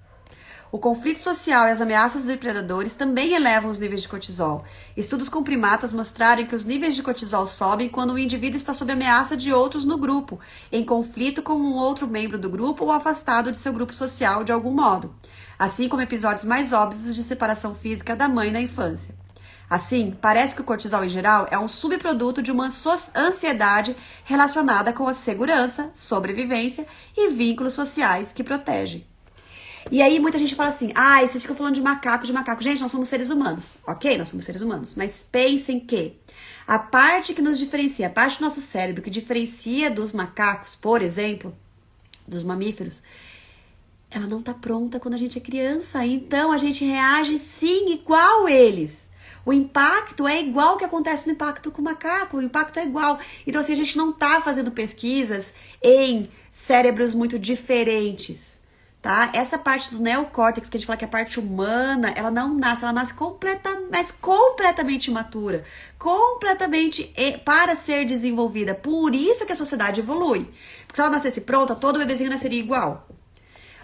O conflito social e as ameaças dos predadores também elevam os níveis de cortisol. Estudos com primatas mostraram que os níveis de cortisol sobem quando o indivíduo está sob ameaça de outros no grupo, em conflito com um outro membro do grupo ou afastado de seu grupo social de algum modo, assim como episódios mais óbvios de separação física da mãe na infância. Assim, parece que o cortisol em geral é um subproduto de uma ansiedade relacionada com a segurança, sobrevivência e vínculos sociais que protegem. E aí muita gente fala assim, vocês ficam falando de macaco. Gente, nós somos seres humanos, ok? Nós somos seres humanos, mas pensem que a parte que nos diferencia, a parte do nosso cérebro que diferencia dos macacos, por exemplo, dos mamíferos, ela não tá pronta quando a gente é criança. Então a gente reage sim igual eles. O impacto é igual o que acontece no impacto com o macaco. O impacto é igual. Então assim, a gente não tá fazendo pesquisas em cérebros muito diferentes, tá? Essa parte do neocórtex, que a gente fala que é a parte humana, ela não nasce, ela nasce completamente imatura, completamente para ser desenvolvida. Por isso que a sociedade evolui. Porque se ela nascesse pronta, todo bebezinho nasceria igual.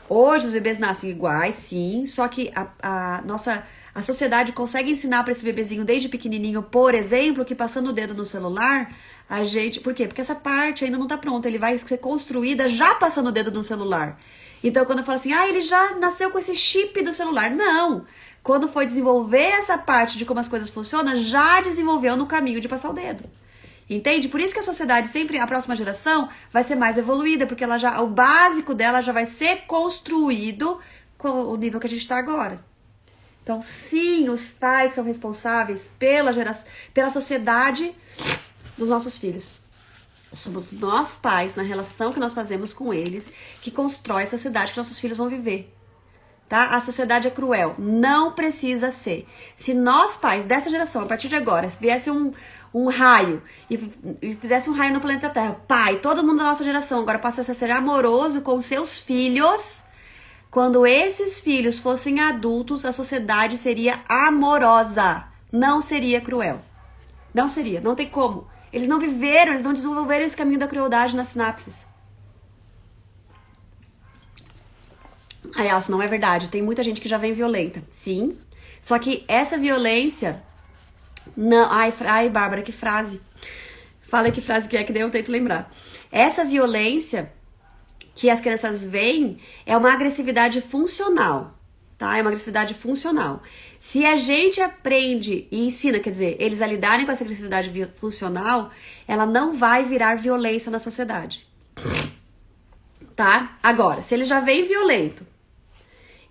Hoje os bebês nascem iguais, sim, só que a sociedade consegue ensinar para esse bebezinho desde pequenininho, por exemplo, que passando o dedo no celular, a gente... Por quê? Porque essa parte ainda não tá pronta, ele vai ser construída já passando o dedo no celular. Então, quando eu falo assim, ele já nasceu com esse chip do celular. Não! Quando foi desenvolver essa parte de como as coisas funcionam, já desenvolveu no caminho de passar o dedo. Entende? Por isso que a sociedade sempre, a próxima geração, vai ser mais evoluída, porque ela já, o básico dela já vai ser construído com o nível que a gente está agora. Então, sim, os pais são responsáveis pela sociedade dos nossos filhos. Somos nós pais, na relação que nós fazemos com eles, que constrói a sociedade que nossos filhos vão viver. Tá? A sociedade é cruel. Não precisa ser. Se nós pais dessa geração, a partir de agora, se viesse um raio e fizesse um raio no planeta Terra, pai, todo mundo da nossa geração agora passasse a ser amoroso com seus filhos, quando esses filhos fossem adultos, a sociedade seria amorosa. Não seria cruel. Não seria, não tem como. Eles não viveram, eles não desenvolveram esse caminho da crueldade nas sinapses. Aí, Elcio, não é verdade. Tem muita gente que já vem violenta. Sim. Só que essa violência... Não... Ai, Bárbara, que frase. Fala que frase que é, que daí eu tento lembrar. Essa violência que as crianças veem é uma agressividade funcional. Tá? É uma agressividade funcional. Se a gente aprende e ensina, quer dizer, eles a lidarem com essa agressividade funcional, ela não vai virar violência na sociedade. Tá? Agora, se ele já vem violento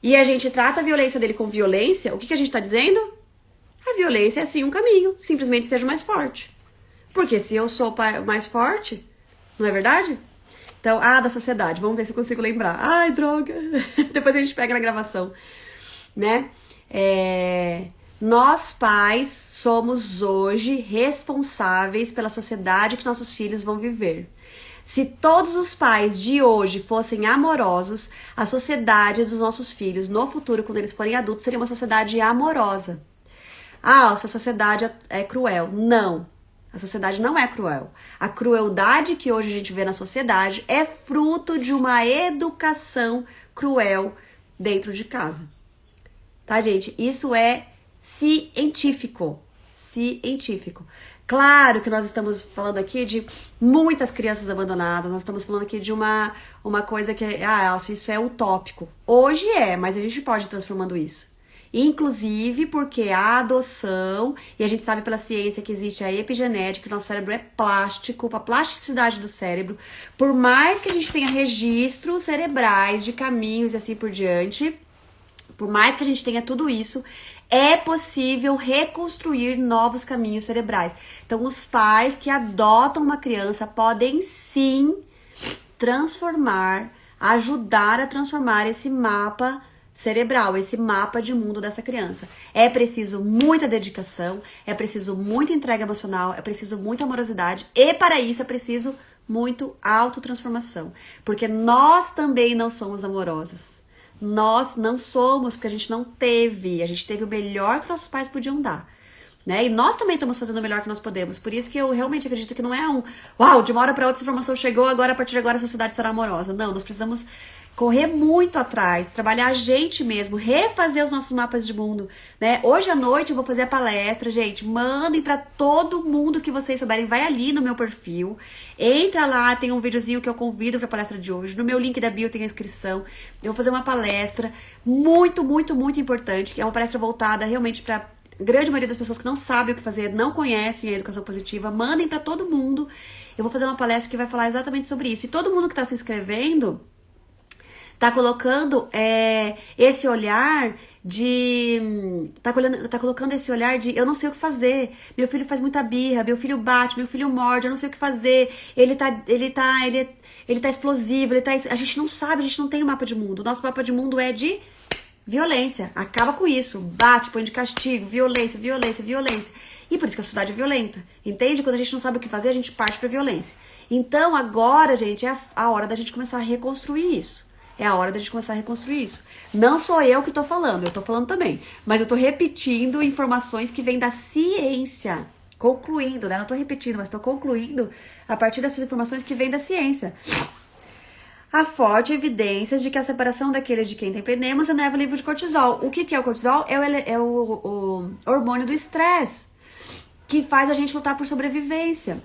e a gente trata a violência dele com violência, o que a gente tá dizendo? A violência é sim um caminho, simplesmente seja mais forte. Porque se eu sou mais forte, não é verdade? Então, da sociedade, vamos ver se eu consigo lembrar. Ai, droga! Depois a gente pega na gravação, né? Nós pais somos hoje responsáveis pela sociedade que nossos filhos vão viver. Se todos os pais de hoje fossem amorosos, a sociedade dos nossos filhos no futuro, quando eles forem adultos, seria uma sociedade amorosa. Se a sociedade é cruel. Não, a sociedade não é cruel. A crueldade que hoje a gente vê na sociedade é fruto de uma educação cruel dentro de casa. Tá, gente? Isso é científico. Científico. Claro que nós estamos falando aqui de muitas crianças abandonadas, nós estamos falando aqui de uma coisa que, Elcio, isso é utópico. Hoje mas a gente pode ir transformando isso. Inclusive porque a adoção, e a gente sabe pela ciência que existe a epigenética, que o nosso cérebro é plástico, a plasticidade do cérebro, por mais que a gente tenha registros cerebrais de caminhos e assim por diante, por mais que a gente tenha tudo isso, é possível reconstruir novos caminhos cerebrais. Então, os pais que adotam uma criança podem sim ajudar a transformar esse mapa cerebral, esse mapa de mundo dessa criança. É preciso muita dedicação, é preciso muita entrega emocional, é preciso muita amorosidade e para isso é preciso muito autotransformação. Porque nós também não somos amorosas. Nós não somos, porque a gente teve o melhor que nossos pais podiam dar, né? E nós também estamos fazendo o melhor que nós podemos. Por isso que eu realmente acredito que não é de uma hora para outra essa informação chegou, agora a partir de agora a sociedade será amorosa. Não, nós precisamos correr muito atrás, trabalhar a gente mesmo, refazer os nossos mapas de mundo, né? Hoje à noite eu vou fazer a palestra, gente, mandem pra todo mundo que vocês souberem, vai ali no meu perfil, entra lá, tem um videozinho que eu convido pra palestra de hoje, no meu link da bio tem a inscrição, eu vou fazer uma palestra muito, muito, muito importante, que é uma palestra voltada realmente pra grande maioria das pessoas que não sabem o que fazer, não conhecem a educação positiva, mandem pra todo mundo, eu vou fazer uma palestra que vai falar exatamente sobre isso, e todo mundo que tá se inscrevendo tá colocando esse olhar tá colocando esse olhar de eu não sei o que fazer, meu filho faz muita birra, meu filho bate, meu filho morde, eu não sei o que fazer, ele tá explosivo, a gente não sabe, a gente não tem um mapa de mundo. O nosso mapa de mundo é de violência. Acaba com isso. Bate, põe de castigo, violência, violência, violência. E por isso que a sociedade é violenta. Entende? Quando a gente não sabe o que fazer, a gente parte pra violência. Então, agora, gente, é a hora da gente começar a reconstruir isso. É a hora da gente começar a reconstruir isso. Não sou eu que tô falando, eu tô falando também. Mas eu tô repetindo informações que vêm da ciência. Concluindo, né? Não tô repetindo, mas tô concluindo a partir dessas informações que vêm da ciência. Há forte evidências de que a separação daqueles de quem tem pneumos eleva o nível de cortisol. O que é o cortisol? É o hormônio do estresse, que faz a gente lutar por sobrevivência.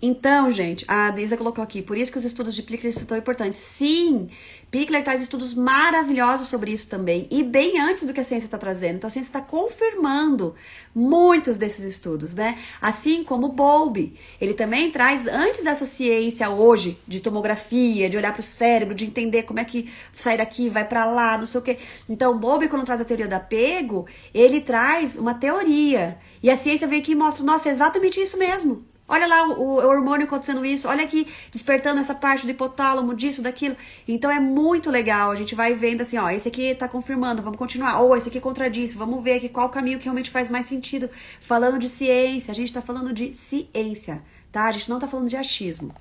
Então, gente, a Deisa colocou aqui, por isso que os estudos de Pickler são tão importantes. Sim, Pickler traz estudos maravilhosos sobre isso também, e bem antes do que a ciência está trazendo. Então, a ciência está confirmando muitos desses estudos, né? Assim como o Bowlby, ele também traz, antes dessa ciência hoje, de tomografia, de olhar para o cérebro, de entender como é que sai daqui, vai para lá, não sei o quê. Então, o Bowlby, quando traz a teoria do apego, ele traz uma teoria, e a ciência vem aqui e mostra, nossa, é exatamente isso mesmo. Olha lá o hormônio acontecendo isso, olha aqui, despertando essa parte do hipotálamo, disso, daquilo. Então é muito legal, a gente vai vendo assim, ó, esse aqui tá confirmando, vamos continuar. Ou esse aqui contradiz, vamos ver aqui qual caminho que realmente faz mais sentido. Falando de ciência, a gente tá falando de ciência, tá? A gente não tá falando de achismo.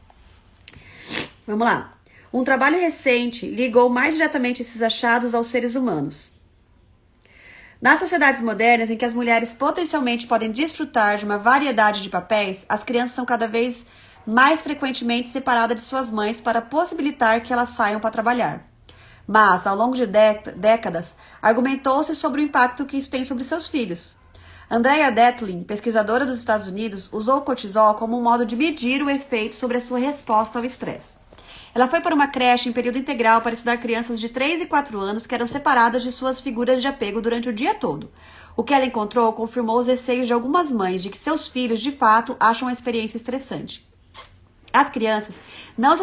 Vamos lá. Um trabalho recente ligou mais diretamente esses achados aos seres humanos. Nas sociedades modernas, em que as mulheres potencialmente podem desfrutar de uma variedade de papéis, as crianças são cada vez mais frequentemente separadas de suas mães para possibilitar que elas saiam para trabalhar. Mas, ao longo de décadas, argumentou-se sobre o impacto que isso tem sobre seus filhos. Andrea Detlin, pesquisadora dos Estados Unidos, usou o cortisol como um modo de medir o efeito sobre a sua resposta ao estresse. Ela foi para uma creche em período integral para estudar crianças de 3 e 4 anos que eram separadas de suas figuras de apego durante o dia todo. O que ela encontrou confirmou os receios de algumas mães de que seus filhos, de fato, acham a experiência estressante. As crianças não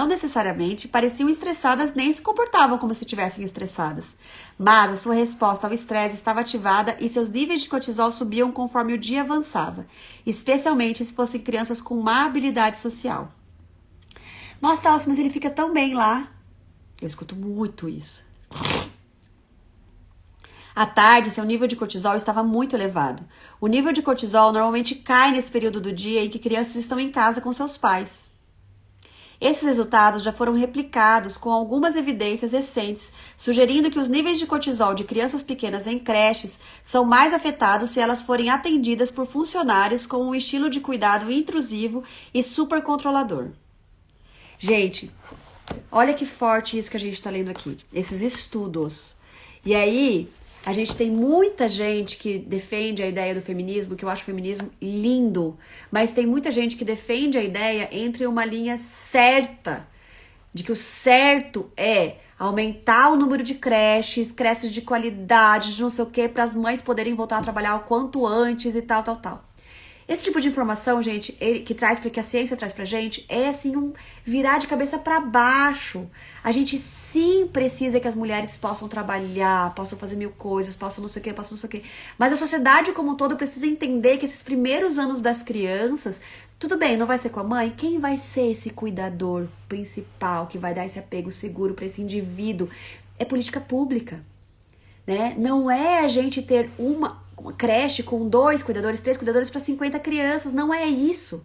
necessariamente pareciam estressadas nem se comportavam como se estivessem estressadas. Mas a sua resposta ao estresse estava ativada e seus níveis de cortisol subiam conforme o dia avançava, especialmente se fossem crianças com má habilidade social. Nossa, Alcio, mas ele fica tão bem lá. Eu escuto muito isso. À tarde, seu nível de cortisol estava muito elevado. O nível de cortisol normalmente cai nesse período do dia em que crianças estão em casa com seus pais. Esses resultados já foram replicados com algumas evidências recentes, sugerindo que os níveis de cortisol de crianças pequenas em creches são mais afetados se elas forem atendidas por funcionários com um estilo de cuidado intrusivo e supercontrolador. Gente, olha que forte isso que a gente está lendo aqui, esses estudos. E aí, a gente tem muita gente que defende a ideia do feminismo, que eu acho o feminismo lindo, mas tem muita gente que defende a ideia entre uma linha certa, de que o certo é aumentar o número de creches de qualidade, de não sei o que, para as mães poderem voltar a trabalhar o quanto antes e tal. Esse tipo de informação, gente, que a ciência traz pra gente, é assim um virar de cabeça pra baixo. A gente sim precisa que as mulheres possam trabalhar, possam fazer mil coisas, possam não sei o quê. Mas a sociedade como um todo precisa entender que esses primeiros anos das crianças, tudo bem, não vai ser com a mãe? Quem vai ser esse cuidador principal que vai dar esse apego seguro pra esse indivíduo? É política pública, né? Não é a gente ter uma creche com 2 cuidadores, 3 cuidadores para 50 crianças. Não é isso.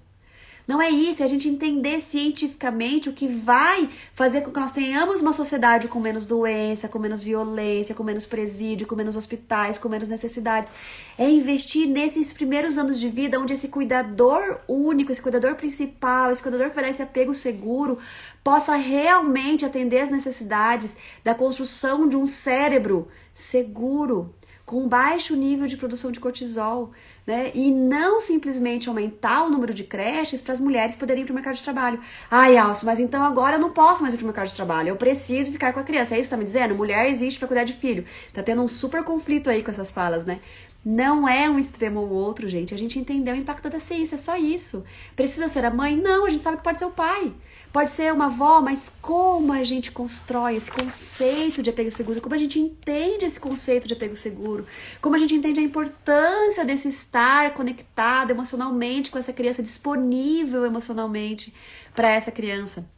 Não é isso. É a gente entender cientificamente o que vai fazer com que nós tenhamos uma sociedade com menos doença, com menos violência, com menos presídio, com menos hospitais, com menos necessidades. É investir nesses primeiros anos de vida onde esse cuidador único, esse cuidador principal, esse cuidador que vai dar esse apego seguro, possa realmente atender as necessidades da construção de um cérebro seguro, com baixo nível de produção de cortisol, né? E não simplesmente aumentar o número de creches para as mulheres poderem ir para o mercado de trabalho. Ai, Alcio, mas então agora eu não posso mais ir para o mercado de trabalho, eu preciso ficar com a criança. É isso que tá me dizendo? Mulher existe para cuidar de filho. Tá tendo um super conflito aí com essas falas, né? Não é um extremo ou outro, gente. A gente entendeu o impacto da ciência, é só isso. Precisa ser a mãe? Não, a gente sabe que pode ser o pai. Pode ser uma avó, mas como a gente constrói esse conceito de apego seguro? Como a gente entende esse conceito de apego seguro? Como a gente entende a importância desse estar conectado emocionalmente com essa criança, disponível emocionalmente para essa criança?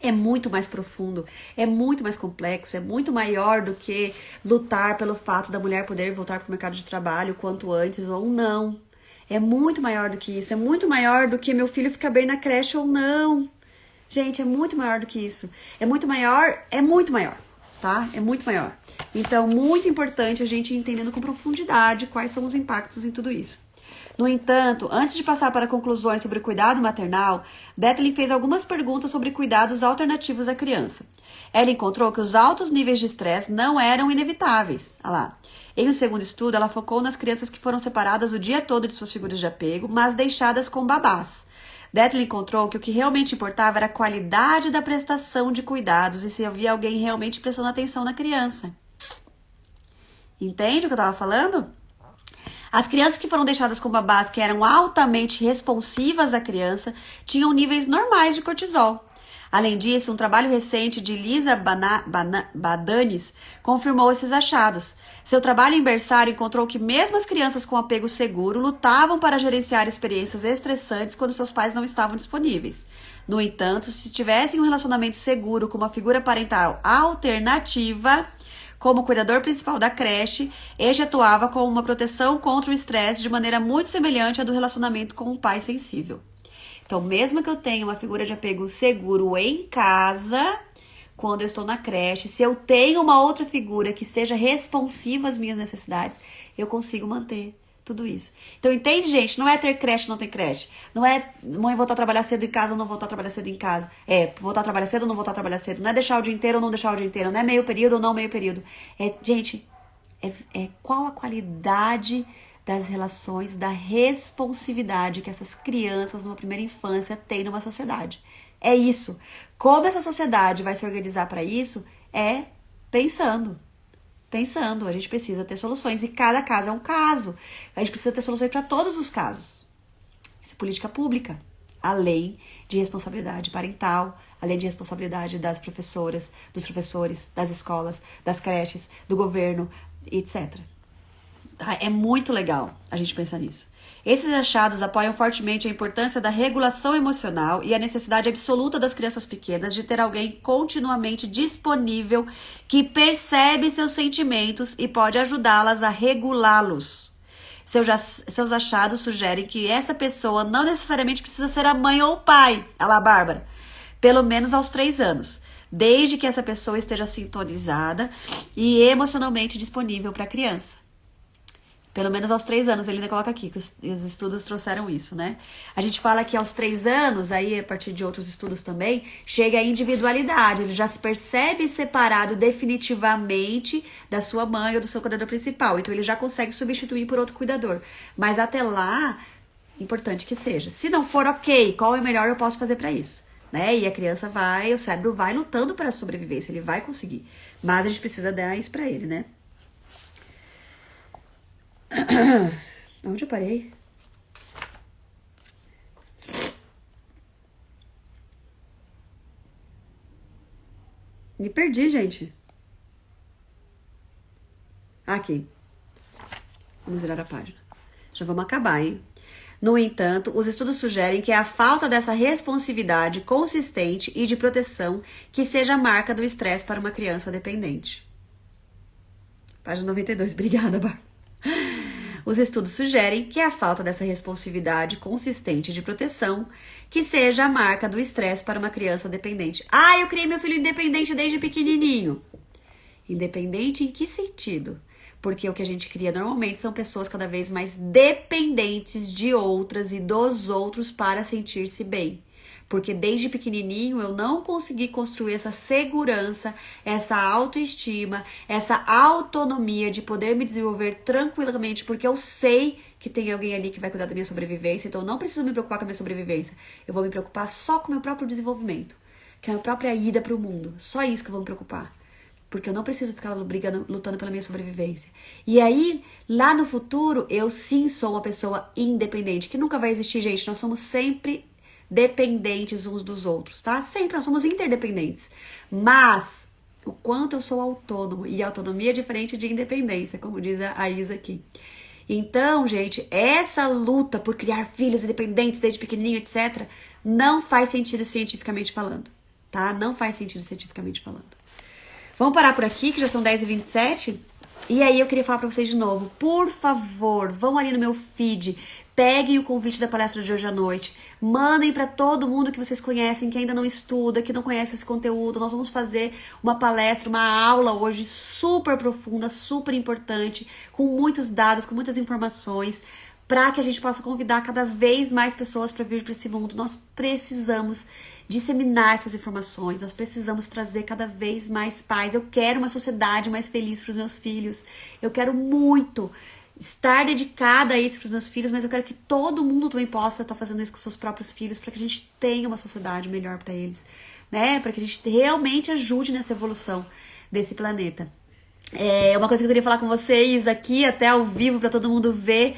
É muito mais profundo, é muito mais complexo, é muito maior do que lutar pelo fato da mulher poder voltar para o mercado de trabalho quanto antes ou não. É muito maior do que isso, é muito maior do que meu filho ficar bem na creche ou não. Gente, é muito maior do que isso. É muito maior, tá? É muito maior. Então, muito importante a gente ir entendendo com profundidade quais são os impactos em tudo isso. No entanto, antes de passar para conclusões sobre o cuidado maternal, Detlin fez algumas perguntas sobre cuidados alternativos à criança. Ela encontrou que os altos níveis de estresse não eram inevitáveis. Olha lá. Em um segundo estudo, ela focou nas crianças que foram separadas o dia todo de suas figuras de apego, mas deixadas com babás. Detlin encontrou que o que realmente importava era a qualidade da prestação de cuidados e se havia alguém realmente prestando atenção na criança. Entende o que eu estava falando? As crianças que foram deixadas com babás que eram altamente responsivas à criança tinham níveis normais de cortisol. Além disso, um trabalho recente de Lisa Badanis confirmou esses achados. Seu trabalho em berçário encontrou que mesmo as crianças com apego seguro lutavam para gerenciar experiências estressantes quando seus pais não estavam disponíveis. No entanto, se tivessem um relacionamento seguro com uma figura parental alternativa, como cuidador principal da creche, este atuava como uma proteção contra o estresse de maneira muito semelhante à do relacionamento com um pai sensível. Então, mesmo que eu tenha uma figura de apego seguro em casa, quando eu estou na creche, se eu tenho uma outra figura que esteja responsiva às minhas necessidades, eu consigo manter tudo isso. Então, entende, gente? Não é ter creche ou não ter creche. Não é mãe voltar a trabalhar cedo em casa ou não voltar a trabalhar cedo em casa. É voltar a trabalhar cedo ou não voltar a trabalhar cedo. Não é deixar o dia inteiro ou não deixar o dia inteiro. Não é meio período ou não meio período. Gente, qual a qualidade das relações, da responsividade que essas crianças numa primeira infância têm numa sociedade. É isso. Como essa sociedade vai se organizar para isso é pensando. A gente precisa ter soluções e cada caso é um caso. A gente precisa ter soluções para todos os casos. Isso é política pública, além de responsabilidade parental, além de responsabilidade das professoras, dos professores, das escolas, das creches, do governo, etc. É muito legal a gente pensar nisso. Esses achados apoiam fortemente a importância da regulação emocional e a necessidade absoluta das crianças pequenas de ter alguém continuamente disponível que percebe seus sentimentos e pode ajudá-las a regulá-los. Seus achados sugerem que essa pessoa não necessariamente precisa ser a mãe ou o pai, a Bárbara, pelo menos aos 3 anos, desde que essa pessoa esteja sintonizada e emocionalmente disponível para a criança. Pelo menos aos 3 anos, ele ainda coloca aqui, que os estudos trouxeram isso, né? A gente fala que aos 3 anos, aí a partir de outros estudos também, chega a individualidade. Ele já se percebe separado definitivamente da sua mãe ou do seu cuidador principal. Então, ele já consegue substituir por outro cuidador. Mas até lá, importante que seja. Se não for ok, qual é o melhor eu posso fazer para isso? Né? E a criança o cérebro vai lutando para a sobrevivência, ele vai conseguir. Mas a gente precisa dar isso para ele, né? Onde eu parei? Me perdi, gente. Aqui. Vamos virar a página. Já vamos acabar, hein? No entanto, os estudos sugerem que é a falta dessa responsividade consistente e de proteção que seja a marca do estresse para uma criança dependente. Página 92. Obrigada, Bárbara. Os estudos sugerem que é a falta dessa responsividade consistente de proteção que seja a marca do estresse para uma criança dependente. Ah, eu criei meu filho independente desde pequenininho. Independente em que sentido? Porque o que a gente cria normalmente são pessoas cada vez mais dependentes de outras e dos outros para sentir-se bem. Porque desde pequenininho eu não consegui construir essa segurança, essa autoestima, essa autonomia de poder me desenvolver tranquilamente, porque eu sei que tem alguém ali que vai cuidar da minha sobrevivência, então eu não preciso me preocupar com a minha sobrevivência. Eu vou me preocupar só com o meu próprio desenvolvimento, que é a minha própria ida para o mundo. Só isso que eu vou me preocupar. porque eu não preciso ficar lutando pela minha sobrevivência. E aí, lá no futuro, eu sim sou uma pessoa independente, que nunca vai existir, gente. Nós somos sempre dependentes uns dos outros, tá? Sempre, nós somos interdependentes. Mas o quanto eu sou autônomo, e autonomia é diferente de independência, como diz a Isa aqui. Então, gente, essa luta por criar filhos independentes desde pequenininho, etc., não faz sentido cientificamente falando, tá? Não faz sentido cientificamente falando. Vamos parar por aqui, que já são 10h27. E aí eu queria falar pra vocês de novo. Por favor, vão ali no meu feed, peguem o convite da palestra de hoje à noite, mandem pra todo mundo que vocês conhecem, que ainda não estuda, que não conhece esse conteúdo. Nós vamos fazer uma palestra, uma aula hoje super profunda, super importante, com muitos dados, com muitas informações, para que a gente possa convidar cada vez mais pessoas para vir para esse mundo. Nós precisamos disseminar essas informações, nós precisamos trazer cada vez mais paz. Eu quero uma sociedade mais feliz para os meus filhos, eu quero muito estar dedicada a isso para os meus filhos, mas eu quero que todo mundo também possa estar fazendo isso com seus próprios filhos, para que a gente tenha uma sociedade melhor para eles, né? Para que a gente realmente ajude nessa evolução desse planeta. Uma coisa que eu queria falar com vocês aqui, até ao vivo, para todo mundo ver.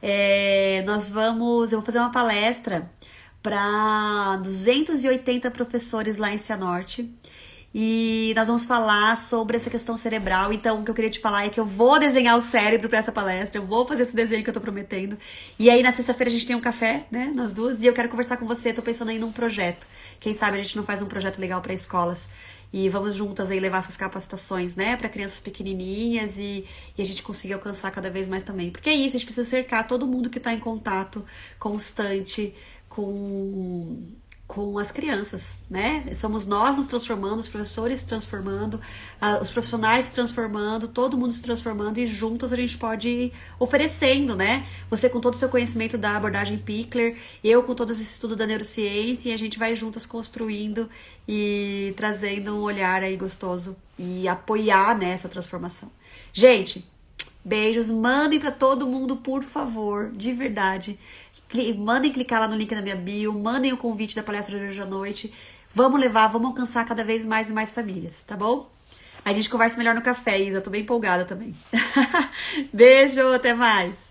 Eu vou fazer uma palestra para 280 professores lá em Cianorte e nós vamos falar sobre essa questão cerebral. Então, o que eu queria te falar é que eu vou desenhar o cérebro para essa palestra, eu vou fazer esse desenho que eu tô prometendo. E aí, na sexta-feira, a gente tem um café, né, nós duas, e eu quero conversar com você. Tô pensando aí num projeto. Quem sabe a gente não faz um projeto legal para escolas e vamos juntas aí levar essas capacitações, né, para crianças pequenininhas e a gente conseguir alcançar cada vez mais também. Porque é isso, a gente precisa cercar todo mundo que tá em contato constante com as crianças, né? Somos nós nos transformando, os professores se transformando, os profissionais se transformando, todo mundo se transformando, e juntos a gente pode ir oferecendo, né? Você com todo o seu conhecimento da abordagem Pickler, eu com todo esse estudo da neurociência, e a gente vai juntas construindo e trazendo um olhar aí gostoso e apoiar nessa transformação. Gente, beijos, mandem pra todo mundo, por favor, de verdade. Mandem clicar lá no link na minha bio, mandem o convite da palestra de hoje à noite. Vamos alcançar cada vez mais e mais famílias, tá bom? A gente conversa melhor no café, Isa, tô bem empolgada também. Beijo, até mais!